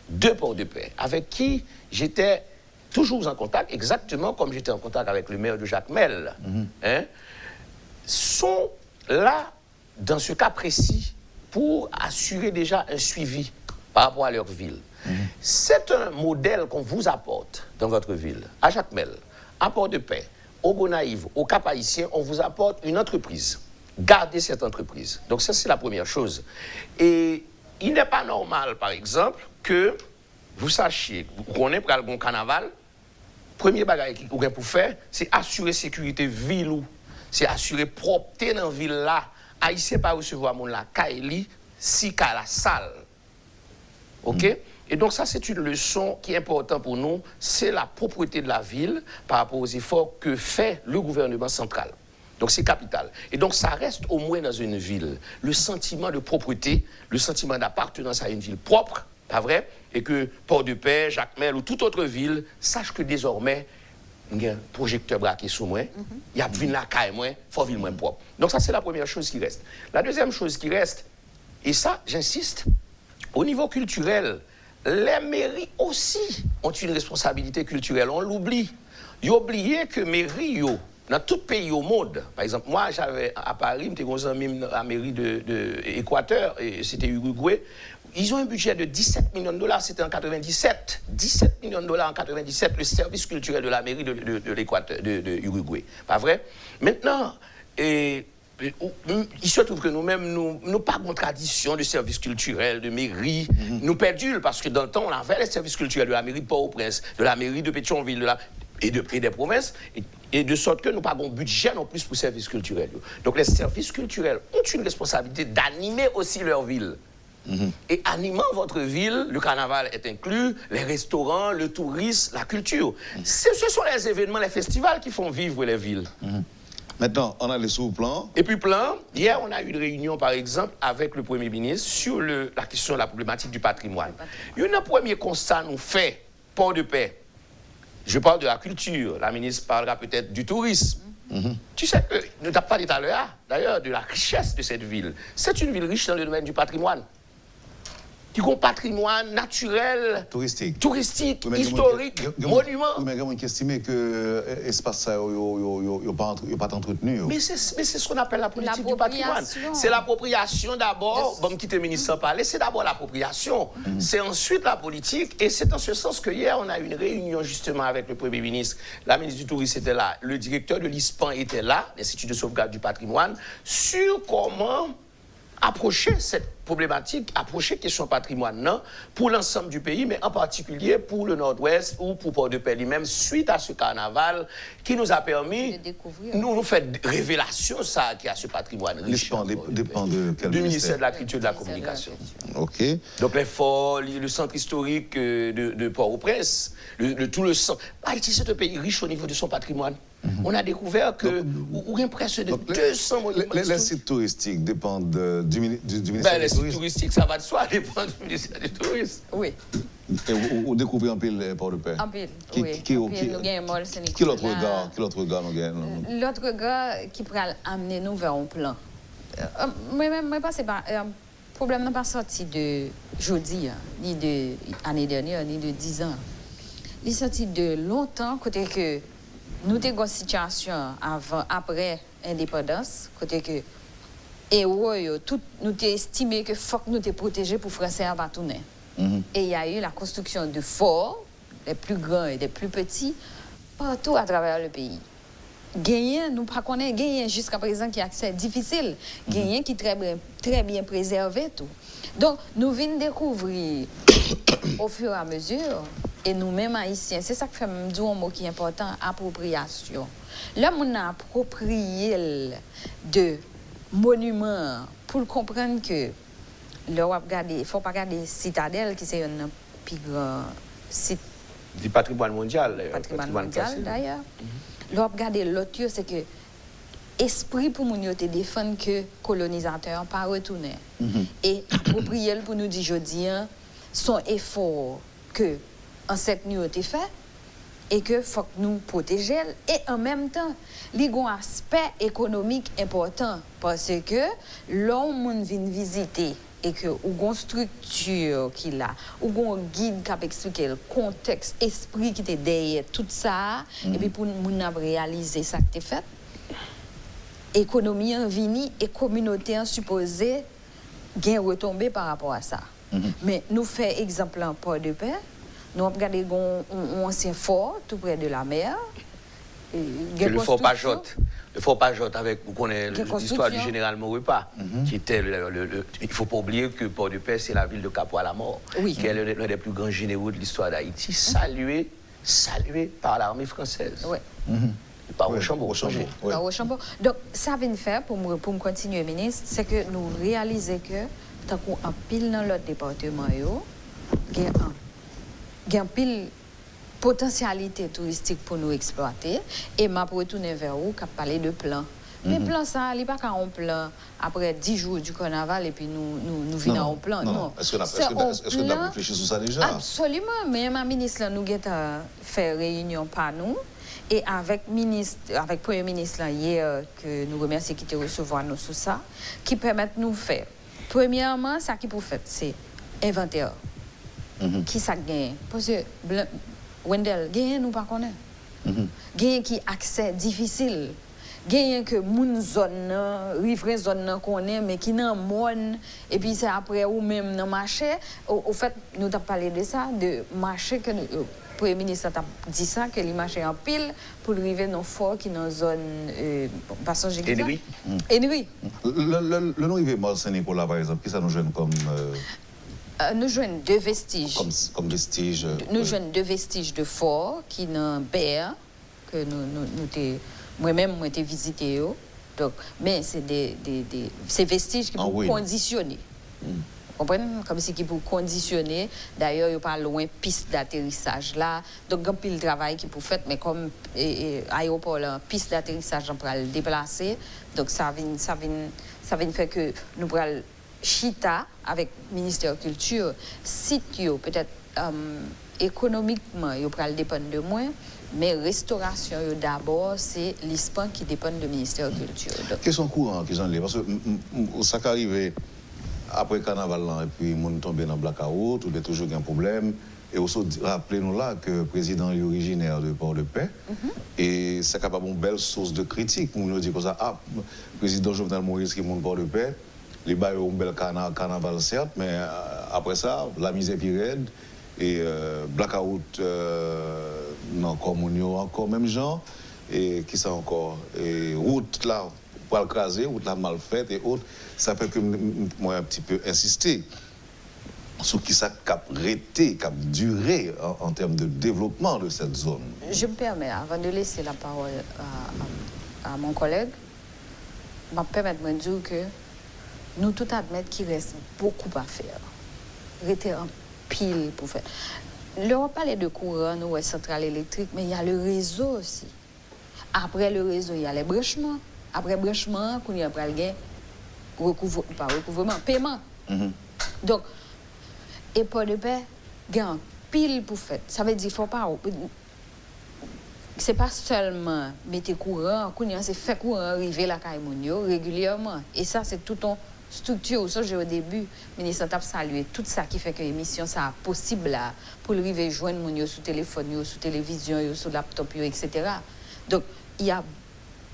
de Port-de-Paix, avec qui j'étais toujours en contact, exactement comme j'étais en contact avec le maire de Jacmel, sont là, dans ce cas précis, pour assurer déjà un suivi par rapport à leur ville. C'est un modèle qu'on vous apporte dans votre ville, à Jacmel, à Port-de-Paix, au Gonaïve, au Cap-Haïtien, on vous apporte une entreprise. Gardez cette entreprise. Donc ça, c'est la première chose. Et il n'est pas normal, par exemple, que vous sachiez qu'on est pour le bon carnaval, premier bagage qu'on a pour faire, c'est assurer sécurité ville ou c'est assurer propreté dans la ville là. Haïtien pas recevoir mon la Kaili, si ka la salle. OK? Et donc ça, c'est une leçon qui est importante pour nous, c'est la propreté de la ville par rapport aux efforts que fait le gouvernement central. Donc c'est capital. Et donc ça reste au moins dans une ville. Le sentiment de propreté, le sentiment d'appartenance à une ville propre, pas vrai? Et que Port-de-Paix, Jacmel ou toute autre ville sache que désormais, il y a un projecteur braqué sous moi, il y a une ville la caille moins, il faut ville moins propre. Donc ça, c'est la première chose qui reste. La deuxième chose qui reste, et ça, j'insiste, au niveau culturel, les mairies aussi ont une responsabilité culturelle. On l'oublie. Ils ont oublié que mairies, dans tout pays au monde, par exemple, moi, j'avais à Paris, j'étais à la mairie de Équateur, et c'était Uruguay. Ils ont un budget de 17 millions de dollars, c'était en 97. 17 millions de dollars en 97, le service culturel de la mairie de l'Équateur, de Uruguay. Pas vrai? Maintenant, il se trouve que nous-mêmes, nous n'avons pas de tradition de service culturel, de mairie. Nous perdons parce que dans le temps, on avait les services culturels de la mairie de Port-au-Prince, de la mairie de Pétionville, et des provinces, et de sorte que nous n'avons pas de budget non plus pour les services culturels. Donc les services culturels ont une responsabilité d'animer aussi leur ville. Et animant votre ville, le carnaval est inclus, les restaurants, le tourisme, la culture. Ce sont les événements, les festivals qui font vivre les villes. Maintenant, on a les sous-plans. Et puis plan, hier on a eu une réunion par exemple avec le Premier ministre sur la question de la problématique du patrimoine. Un premier constat nous fait, Port-de-Paix. Je parle de la culture, la ministre parlera peut-être du tourisme. Tu sais que, nous n'avons pas dit tout à l'heure, d'ailleurs, de la richesse de cette ville. C'est une ville riche dans le domaine du patrimoine. Qui ont un patrimoine naturel, touristique, historique, monument. Mais il y a qui estime que l'espace n'est pas entretenu. Mais c'est ce qu'on appelle la politique du patrimoine. C'est l'appropriation d'abord. Bon, quitter le ministre sans parler, c'est d'abord l'appropriation. C'est ensuite la politique. Et c'est en ce sens que hier, on a eu une réunion justement avec le Premier ministre. La ministre du Tourisme était là. Le directeur de l'ISPAN était là, l'Institut de sauvegarde du patrimoine, sur comment approcher cette problématique, approcher la question patrimoine non, pour l'ensemble du pays, mais en particulier pour le Nord-Ouest ou pour Port-de-Paix lui-même, suite à ce carnaval qui nous a permis de nous faire révélation ça, qui a ce patrimoine riche. Dépend de quel du ministère de la Culture et de la Communication. OK. Donc l'effort, le centre historique de Port-au-Prince, tout le centre. Haïti, c'est un pays riche au niveau de son patrimoine. On a découvert que y a presque de 200 monuments. Les sites touristiques dépendent du ministère du tourisme. Les sites touristiques, ça va de soi, dépendent du ministère du tourisme. Oui. Et vous découvrez un pile Port-de-Paix. Un pile, oui. Qui l'autre regard nous gagne? L'autre regard qui pourrait amener nous vers un plan. Moi, pas c'est pas problème n'a pas sorti de jeudi, ni de l'année dernière, ni de 10 ans. Il est sorti de longtemps, côté que nous avons une situation avant, après l'indépendance, côté que nous avons estimé que faut que nous te protéger pour Français à tourner. Et il y a eu la construction de forts, les plus grands et les plus petits, partout à travers le pays. Gagné, nous ne connaissons pas gagné jusqu'à présent qui est accès difficile, gagné qui est très bien préservé tout. Donc nous venons découvrir au fur et à mesure. Et nous-mêmes haïtiens, c'est ça que fait dire un mot qui est important, appropriation. Là, on a approprié de monuments pour comprendre que il ne faut pas regarder Citadelle, qui est un plus grand site. Du patrimoine mondial. Patrimoine mondial, d'ailleurs. Là, regarder l'autre, c'est que l'esprit pour nous te défendre que colonisateur pas retourner. Et approprier pour nous dire aujourd'hui, son effort que en cette nuit été fait et que faut que nous protéger et en même temps il y a un aspect économique important parce que l'homme vient visiter et que ou une structure qu'il a ou un guide qui a expliqué le contexte esprit qui était derrière tout ça et puis pour nous réaliser ça qui était fait économie en vini et communauté en supposé gain retombé par rapport à ça. Mais nous fait exemple en Port-de-Paix. Nous avons regardé un ancien fort tout près de la mer le Fort Pajotte. Le Fort Pajotte, avec, vous connaissez l'histoire du général Maurepas, qui était il ne faut pas oublier que Port-de-Paix, c'est la ville de Capois-la-Mort, qui est l'un des plus grands généraux de l'histoire d'Haïti, salué par l'armée française. Oui. Par Rochambeau. Par Rochambeau. Donc, ça vient faire, pour me continuer, ministre, c'est que nous réalisons que, tant qu'on a pile dans l'autre département, il y a un pile potentialité touristique pour nous exploiter. Et je retourner vers vous qui parler de plan. Mais plan, ça, il n'y a pas qu'un plan après 10 jours du carnaval et puis nous venons en plan. Non. Est-ce que tu as réfléchi sur ça déjà? Absolument. Mais ma ministre, nous avons fait réunion par nous. Et avec le Premier ministre hier, que nous remercions qui te recevoir nous sur ça, qui permettent de nous faire. Premièrement, ça qui pour faire, c'est inventaire. Qui ça gagne? Parce que Wendell, gagne nous pas connaît. Gagne qui accès difficile. Gagne que moun zone, riverain zone connaît, mais qui n'en monde. Et puis c'est après ou même dans marché. Au fait, nous avons parlé de ça, de marché que le Premier ministre a dit ça, que les marchés en pile pour arriver dans le fort qui est dans la zone passage de Henry. Le nom arrivé Marseille pour là, par exemple, qui ça nous gêne comme. Nous jouons deux vestiges. Comme vestiges. Nous jouons deux vestiges de fort qui sont dans Béa, que moi-même, j'ai visité. Donc, mais c'est ces vestiges qui sont conditionnés. Vous comprenez? Comme si qui pour conditionner. D'ailleurs, il n'y a pas loin piste d'atterrissage là. Donc, il y a un pile de travail qui pour faire, mais comme aéroport, piste d'atterrissage, on peut le déplacer. Donc, ça vient faire que nous pourrons chita avec le ministère de la Culture, site peut-être économiquement, il pourra dépendre de moins, mais restauration d'abord, c'est l'ISPAN qui dépend du ministère de la Culture. Question courante, parce que ça qui arrive après le carnaval, et puis on tombe dans le blackout, il y a toujours un problème. Et aussi, rappelez-nous là que le président est originaire de Port-de-Paix. Et c'est capable une belle source de critique. On nous dit que ça, le président Jovenel Moïse qui est de Port-de-Paix, les bails ont un bel carnaval, certes, mais après ça, la misère est raide. Et blackout, non, comme on encore même genre. Et qui ça encore? Et route là, pour le craser, route là mal faite et autres. Ça fait que moi un petit peu insister sur qui ça cap rété, cap duré en termes de développement de cette zone. Je me permets, avant de laisser la parole à mon collègue, je me permets de me dire que nous tout admettons qu'il reste beaucoup à faire. Rété en pile pour faire. L'Europe parlait de courant, nous, centrale électrique, mais il y a le réseau aussi. Après le réseau, il y a les branchements. Après le branchement, il y a paiement. Donc, et Port-de-Paix, il y a un pile pour faire. Ça veut dire qu'il ne faut pas. Ce n'est pas seulement mettre courant, c'est faire courant arriver à la Caïmounio régulièrement. Et ça, c'est tout une structure. Ça, j'ai au début, le ministre a salué tout ça qui fait que l'émission, ça est possible là, pour arriver à joindre mon sur téléphone, sur télévision, sur laptop, etc. Donc, il y a.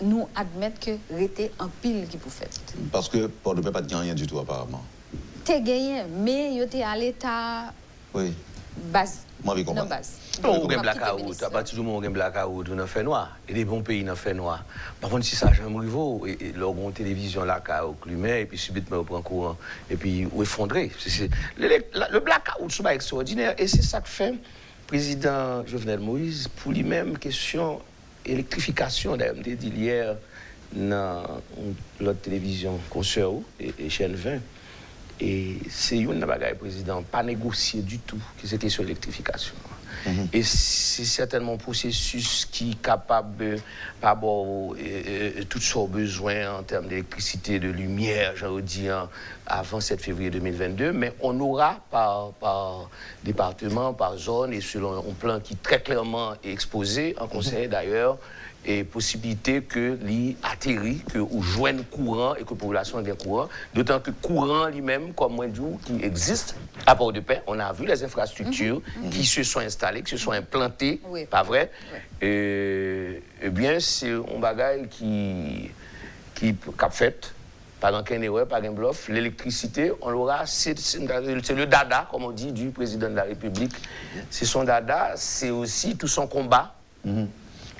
Nous admettons que rété en pile qui peut faire. Parce que Port-de-Paix n'a pas de rien du tout, apparemment. T'es gagné, mais il était à l'état. Oui. Base. Moi, je comprends. Base. On a un blackout. À partir du moment où on a un blackout, on a fait noir. Et des bons pays, on a fait noir. Par contre, si ça a un riveau, et leur télévision là, au climat, et puis subitement, on prend courant, et puis on effondré. Le blackout, c'est extraordinaire. Et c'est ça que fait le président Jovenel Moïse pour lui-même, question. Électrification, d'ailleurs, je dit hier dans l'autre télévision, Concert et chaîne 20. Et c'est une bagaille président, pas négocié du tout, que c'était sur l'électrification. Et c'est certainement un processus qui est capable d'avoir tous ses besoins en termes d'électricité, de lumière, j'aurais dit, avant 7 février 2022. Mais on aura par département, par zone, et selon un plan qui très clairement est exposé en conseil d'ailleurs, et possibilité que l'y atterrit, que ou joigne courant et que la population ait un courant, d'autant que courant lui-même, comme moi je dis, qui existe à Port-de-Paix, on a vu les infrastructures qui se sont installées, qui se sont implantées, pas vrai? Eh bien, c'est un bagage qui a fait, pas aucun erreur, pas un bluff. L'électricité, on l'aura, c'est le dada, comme on dit, du président de la République. C'est son dada, c'est aussi tout son combat.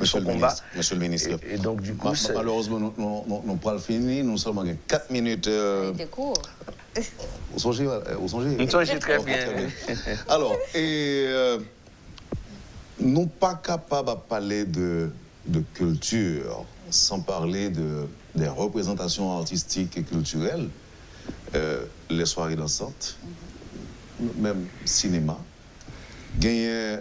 Monsieur le ministre. Et donc, du coup, malheureusement, nous pas le fini. Nous sommes en 4 minutes. C'était court. Vous songez? Nous songez très bien. Alors, nous pas capables de parler de culture sans parler des représentations artistiques et culturelles, les soirées dansantes, même cinéma. Gagner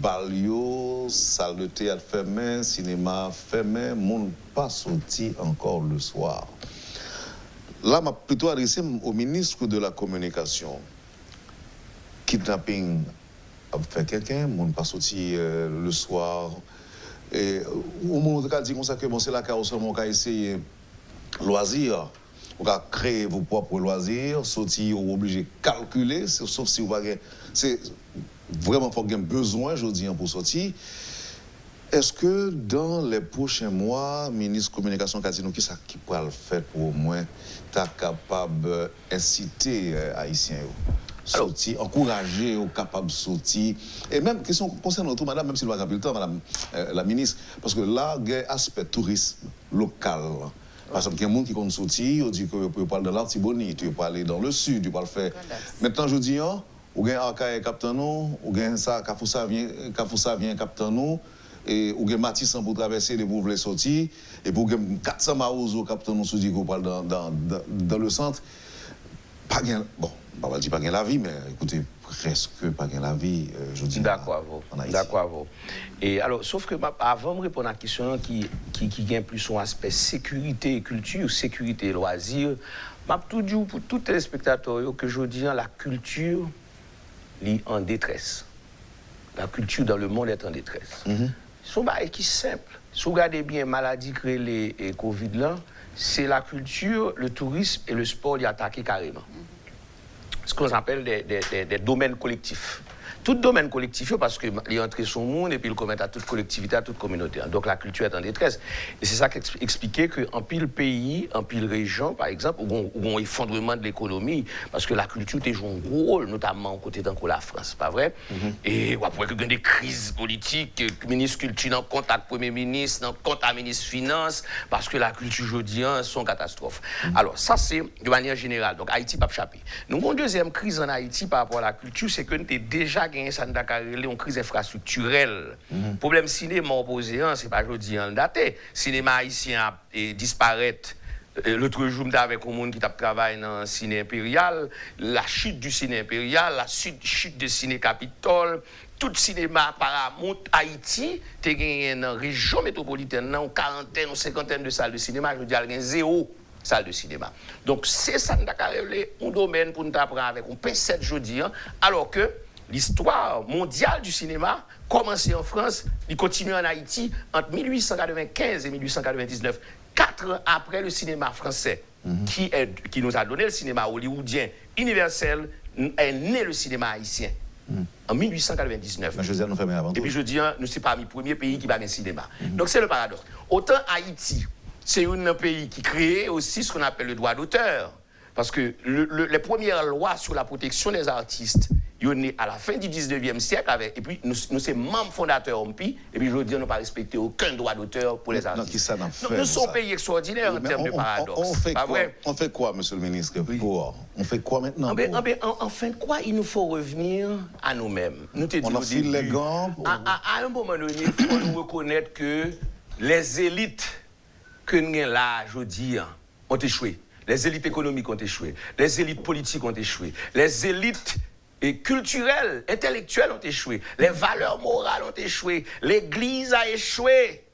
balio, salle de théâtre fermée, cinéma fermé, monde pas sorti encore le soir. Là, m'a plutôt adressé au ministre de la Communication. Kidnapping a fait quelqu'un, monde pas sorti le soir. Et au moment où on dit que bon, c'est la carrosse, on a essayé loisir. On a créé vos propres loisirs, sortir, on est obligé de calculer, sauf si vous avez. C'est vraiment faut qu'il besoin, je dis, pour sortir. Est-ce que dans les prochains mois, ministre de la Communication Catino, qui pourra le faire pour au moins être capable d'inciter les Haïtiens sortir, encourager aux capables de sortir? Et même question concernant tout, madame, même si vous n'avez pas le temps, madame la ministre, parce que là, il y a un aspect tourisme local. Par exemple, il y a des gens qui comptent sortir, on dit que vous pouvez parler de l'Artibonite, vous pouvez aller dans le sud, vous pouvez le faire. Maintenant, je dis, vous avez un Arcaï Captain nous, vous avez ça, Kafoussa vient Captain nous, et vous avez Matissan pour traverser les vous voulez sortir, et vous avez 400 Maouzo Captain nous, dit que vous parlez dans le centre. Pas bien, bon, on va dire pas bien la vie, mais écoutez, presque pas bien la vie, je dis. D'accord, vous. Et alors, sauf que avant de répondre à la question qui gagne plus son aspect sécurité et culture, sécurité et loisirs, je tout dit pour tous les téléspectateurs que je dis, la culture est en détresse. La culture dans le monde est en détresse. C'est un qui simple. Si vous regardez bien maladie créée les Covid là, c'est la culture, le tourisme et le sport qui attaquent carrément. Ce qu'on appelle des domaines collectifs. Tout domaine collectif, parce qu'il est entré son monde et puis il commet à toute collectivité, à toute communauté. Donc la culture est en détresse. Et c'est ça qui expliquait qu'en pile pays, en pile région, par exemple, où on a un effondrement de l'économie, parce que la culture joue un gros rôle, notamment côté de la France, pas vrai? Et on pourrait qu'il y a des crises politiques, ministre culture en compte avec Premier ministre, en compte à ministre finance, parce que la culture aujourd'hui sont catastrophe. Alors ça c'est de manière générale. Donc Haïti pas échappé. Nous avons une deuxième crise en Haïti par rapport à la culture, c'est que nous avons déjà gagné ça une crise infrastructurelle. Problème cinéma opposé, c'est pas aujourd'hui en daté. Cinéma haïtien disparaît. L'autre jour, avec un monde qui travaille dans le ciné impérial, la chute du ciné impérial, la chute du ciné Capitole, tout cinéma Paramount Haïti, tu as gagné une région métropolitaine, une quarantaine, une cinquantaine de salles de cinéma, je veux dire, il y a zéro salle de cinéma. Donc, c'est ça que nous un domaine pour nous apprendre avec un P7 jeudi, alors que l'histoire mondiale du cinéma, commencé en France, il continue en Haïti entre 1895 et 1899. 4 ans après le cinéma français, qui nous a donné le cinéma hollywoodien universel, est né le cinéma haïtien. En 1899. Mais je dis, nous faisons avant tout. Et puis je dis, nous sommes parmi les premiers pays qui battent le cinéma. Donc c'est le paradoxe. Autant Haïti, c'est un pays qui crée aussi ce qu'on appelle le droit d'auteur. Parce que les premières lois sur la protection des artistes, ils sont nés à la fin du 19e siècle, et puis nous sommes membres fondateurs OMPI, et puis je veux dire, nous n'avons pas respecté aucun droit d'auteur pour les artistes. Non, qui ça n'a fait, nous sommes un pays extraordinaire en termes de paradoxe. On fait quoi, monsieur le ministre? On fait quoi maintenant? En fin de quoi, il nous faut revenir à nous-mêmes. On enfile les gants. À un moment donné, il faut nous reconnaître que les élites que nous avons là, je dis, ont échoué. Les élites économiques ont échoué. Les élites politiques ont échoué. Les élites culturelles, intellectuelles ont échoué. Les valeurs morales ont échoué. L'Église a échoué.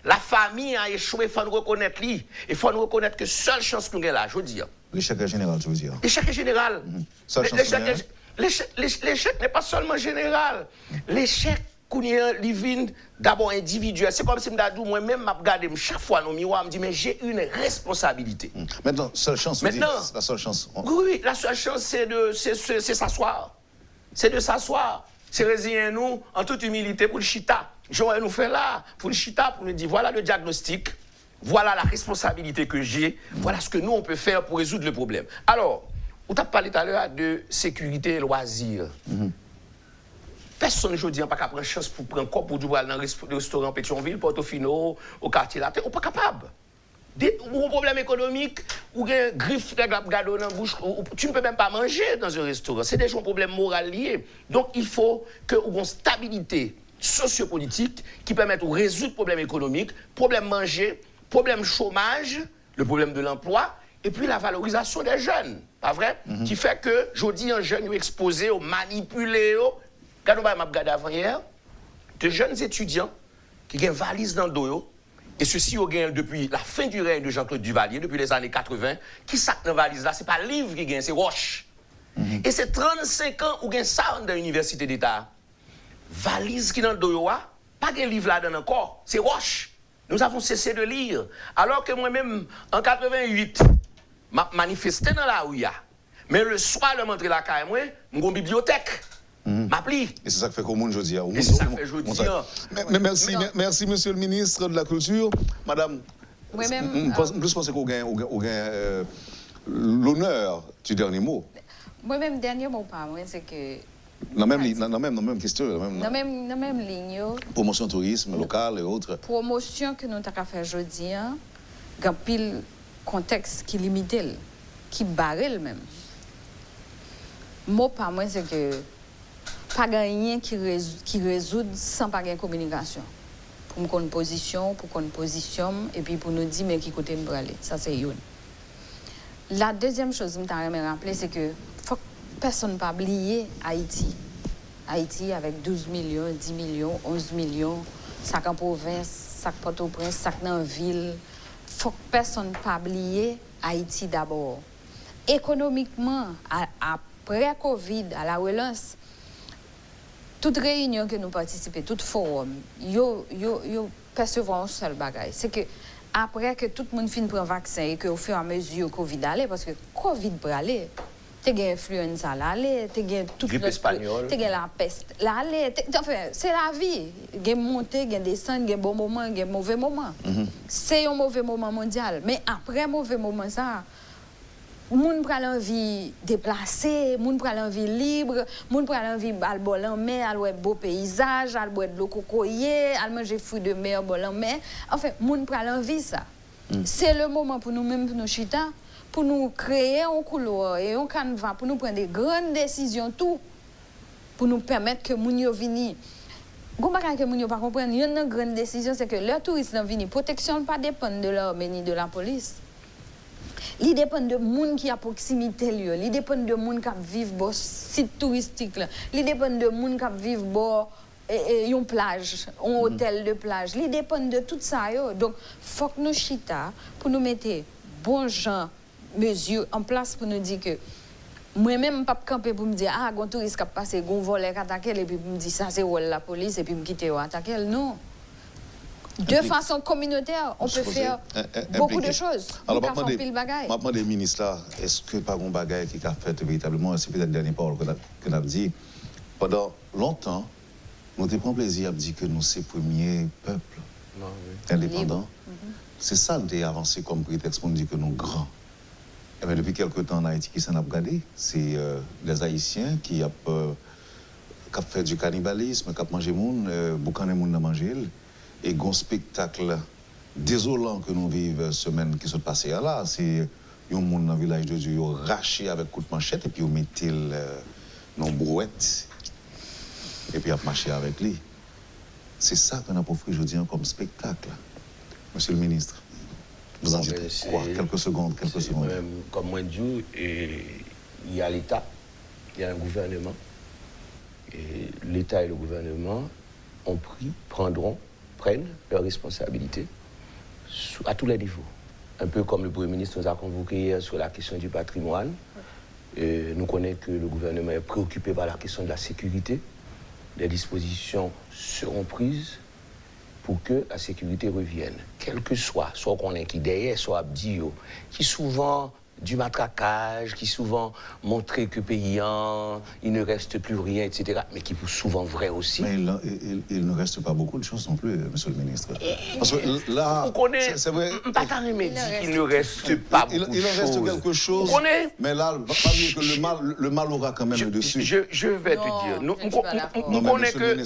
La famille a échoué. Il faut nous reconnaître. Et il faut nous reconnaître que seule chance que nous avons là, je veux dire. L'échec est général, je veux dire. L'échec est général. L'échec n'est pas seulement général. L'échec, living d'abord individuel. C'est comme si moi-même, je regarde chaque fois dans le miroir, je me dis, mais j'ai une responsabilité. Maintenant, seule chance, la seule chance. Oui, la seule chance, c'est s'asseoir. C'est de s'asseoir. C'est résigner nous en toute humilité pour le chita. J'aurais nous fait là, pour le chita, pour nous dire, voilà le diagnostic, voilà la responsabilité que j'ai, voilà ce que nous, on peut faire pour résoudre le problème. Alors, on t'a parlé tout à l'heure de sécurité et loisirs. Personne aujourd'hui n'a pas prendre chance pour prendre un corps pour aller dans le restaurant Pétionville, Portofino, au quartier latin. On n'est pas capable. Ou un problème économique, ou un griffe de gado dans la bouche, tu ne peux même pas manger dans un restaurant. C'est déjà un problème moral lié. Donc il faut qu'il y ait une stabilité sociopolitique qui permette de résoudre le problème économique, problème manger, problème chômage, le problème de l'emploi, et puis la valorisation des jeunes. Pas vrai? Qui fait que, je dis, un jeune est exposé, manipulé. Quand on va regarder avant hier, de jeunes étudiants qui ont une valise dans le dos. Et ceci, ont gagné depuis la fin du règne de Jean-Claude Duvalier, depuis les années 80. Qui sac dans la valise là? Ce n'est pas le livre qui gagne, c'est roche. Et c'est 35 ans où gagne ça dans l'université d'État. Valise qui dans le dos, pas de livre là dedans encore, c'est roche. Nous avons cessé de lire. Alors que moi-même, en 88, je manifestais dans la rue. Mais le soir, je montre la caille, moi, j'ai une bibliothèque. M'appli. Et c'est ça que fait qu'au monde jeudi. Et c'est ça que fait jeudi. Mais merci, monsieur le ministre de la Culture. Madame, moi-même, je pense qu'on gagne l'honneur du dernier mot. Moi-même, dernier mot pas moi, c'est que... Dans la même question. Dans la même ligne. Promotion tourisme local et autres. Promotion que nous avons fait aujourd'hui, il y a un pile contexte qui limite, qui barre même. Mot pas moi, c'est que pas rien qui résout sans pas de communication. Pour me connaître position, pour qu'on positionne et puis pour nous dire mais qui côté nous aller. Ça c'est une. La deuxième chose que je me rappeler c'est que faut que personne ne pas oublier Haïti. Haïti avec 12 millions, 10 millions, 11 millions, sac en province, sac Port-au-Prince, sac dans la ville. Faut que personne ne pas oublier Haïti d'abord. Économiquement, après Covid, à la relance, toute réunion que nous participons, tout forum, yo percevons un seul bagage. C'est que après que tout le monde finit prendre vaccin et qu'au fur et à mesure Covid allait, parce que Covid pour aller, tu as influenza l'aller, tu as toute grippe espagnole, tu as la peste l'aller. Enfin, c'est la vie. Il y a montée, il y a descente, il y a bon moment, il y a mauvais moment. C'est un mauvais moment mondial. Mais après mauvais moment ça, moun pral envie déplacer, moun pral envie libre, moun pral envie al bol en mer, al wè beau paysage, al boire de l'eau cocoyer, al manger fruits de mer bol en mer. Enfin, moun pral envie ça. C'est le moment pour nous même pour nous chita, pour nous créer un couloir et un canevas pour nous prendre des grandes décisions tout pour nous permettre que moun yo vini. Gon bagay que moun yo pas comprendre, une grande décision c'est que leur touristes nan vini, protection pas dépend de l'armée ni de la police. Il dépend de gens qui à proximité, il dépend de gens qui vivent dans site touristique, il dépend de gens qui vivent dans une plage, un hôtel de plage, il dépend de tout ça. Donc, il faut que nous chita pour nous mettre bon gens, mesures en place pour nous dire que moi-même, je ne peux pas camper pour me dire ah, un touriste qui a passé, un voleur qui a attaqué, et puis me dire ça, c'est la police, et puis me quitter ou attaquer. Non. De façon communautaire, on peut faire beaucoup de choses. Alors, je demande des ministres là, est-ce que par un bagage qui a fait véritablement, c'est peut-être le dernier parole que nous avons dit, pendant longtemps, nous avons pris plaisir à dire que nous sommes le premier peuple indépendant. C'est ça nous avons avancé comme prétexte pour dire que nous sommes grands. Et bien, depuis quelques temps en Haïti, qui s'en a regardé, c'est les Haïtiens qui ont fait du cannibalisme, qui ont mangé le monde, beaucoup de monde a mangé. Et un spectacle désolant que nous vivons semaine qui sont passées là, c'est un monde dans le village de Dieu raché avec coup de manchette et puis on mettait dans une brouette et puis on marché avec lui. C'est ça qu'on a offert aujourd'hui comme spectacle. Monsieur le ministre, vous en dites quoi? Quelques secondes. Comme moi dit, il y a l'État, il y a un gouvernement. Et l'État et le gouvernement prennent leurs responsabilités à tous les niveaux. Un peu comme le Premier ministre nous a convoqué hier sur la question du patrimoine. Nous connaissons que le gouvernement est préoccupé par la question de la sécurité. Les dispositions seront prises pour que la sécurité revienne. Quel que soit qu'on est qui derrière, soit Abdio, qui souvent du matraquage, qui souvent montrait que payant, il ne reste plus rien, etc. Mais qui est souvent vrai aussi. Mais il ne reste pas beaucoup de choses non plus, monsieur le ministre. Parce que là, on connaît, c'est vrai. Il ne reste pas beaucoup de choses. Il en reste quelque chose. On connaît. Mais là, pas dire que le mal aura quand même le dessus. Je vais te dire. On connaît que.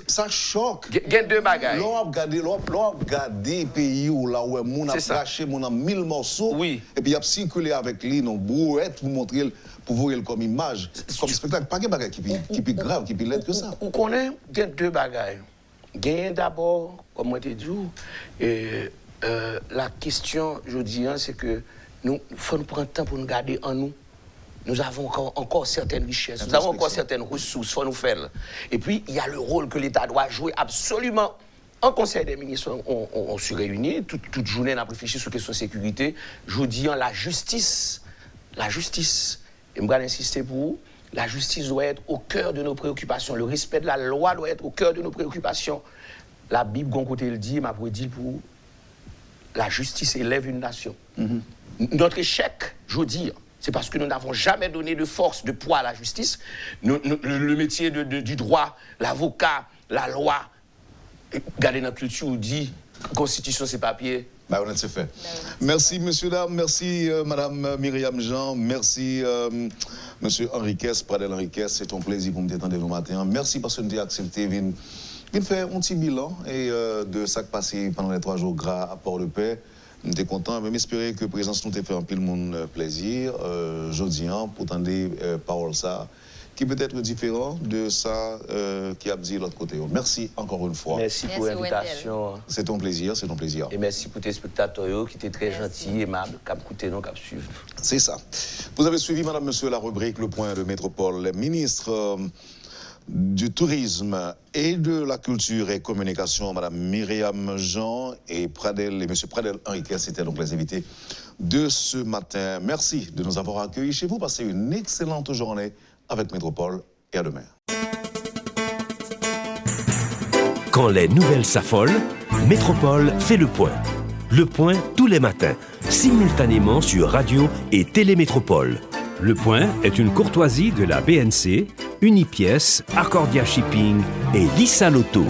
Ça choque. Il y a deux bagailles. L'on a regardé pays où là où on a craché, on a 1000 morceaux. Oui. Et puis il y a circulé avec lui, non, brouette, pour montrer, pour voir comme image, comme spectacle. Pas de bagaille qui est grave, qui est laid que ça. On connaît deux bagailles. Gain d'abord, comme moi t'ai dit, la question, je dis, c'est que nous faut nous prendre le temps pour nous garder en nous. Nous avons encore certaines richesses, nous avons encore certaines ressources, il faut nous faire. Et puis, il y a le rôle que l'État doit jouer absolument. En Conseil des ministres, on se réunit, toute journée, on a réfléchi sur la question de sécurité. Je dis, la justice, et je vais insister pour vous, la justice doit être au cœur de nos préoccupations. Le respect de la loi doit être au cœur de nos préoccupations. La Bible, bon côté le dit, m'a dit pour vous, la justice élève une nation. Notre échec, je veux dire, c'est parce que nous n'avons jamais donné de force, de poids à la justice. Le métier du droit, l'avocat, la loi, regardez notre culture, on dit Constitution, c'est papier. Bah, on a fait. Merci, monsieur, dame. Merci, madame Myriam Jean. Merci, monsieur Henriquez, Pradel Henriquez. C'est un plaisir pour me détendre le matin. Merci parce que vous avez accepté de faire un petit bilan et de ça qui passé pendant les 3 jours gras à Port-de-Paix. Nous sommes contents, mais j'espère que la présence nous a fait un peu de plaisir. Jeudi, pour entendre parole ça, qui peut être différent de ça qui a dit de l'autre côté. Merci encore une fois. Merci pour l'invitation. C'est ton plaisir, c'est ton plaisir. Et merci pour tes spectateurs qui étaient très gentils, aimables, qui ont écouté, qui ont suivi. C'est ça. Vous avez suivi, madame, monsieur, la rubrique Le Point de Métropole. Les ministres du tourisme et de la culture et communication, madame Myriam Jean et monsieur Pradel Henriquez, c'était donc les invités de ce matin. Merci de nous avoir accueillis chez vous. Passez une excellente journée avec Métropole et à demain. Quand les nouvelles s'affolent, Métropole fait le point. Le point tous les matins, simultanément sur Radio et Télémétropole. Le Point est une courtoisie de la BNC, Unipièce, Accordia Shipping et Lissa Lotto.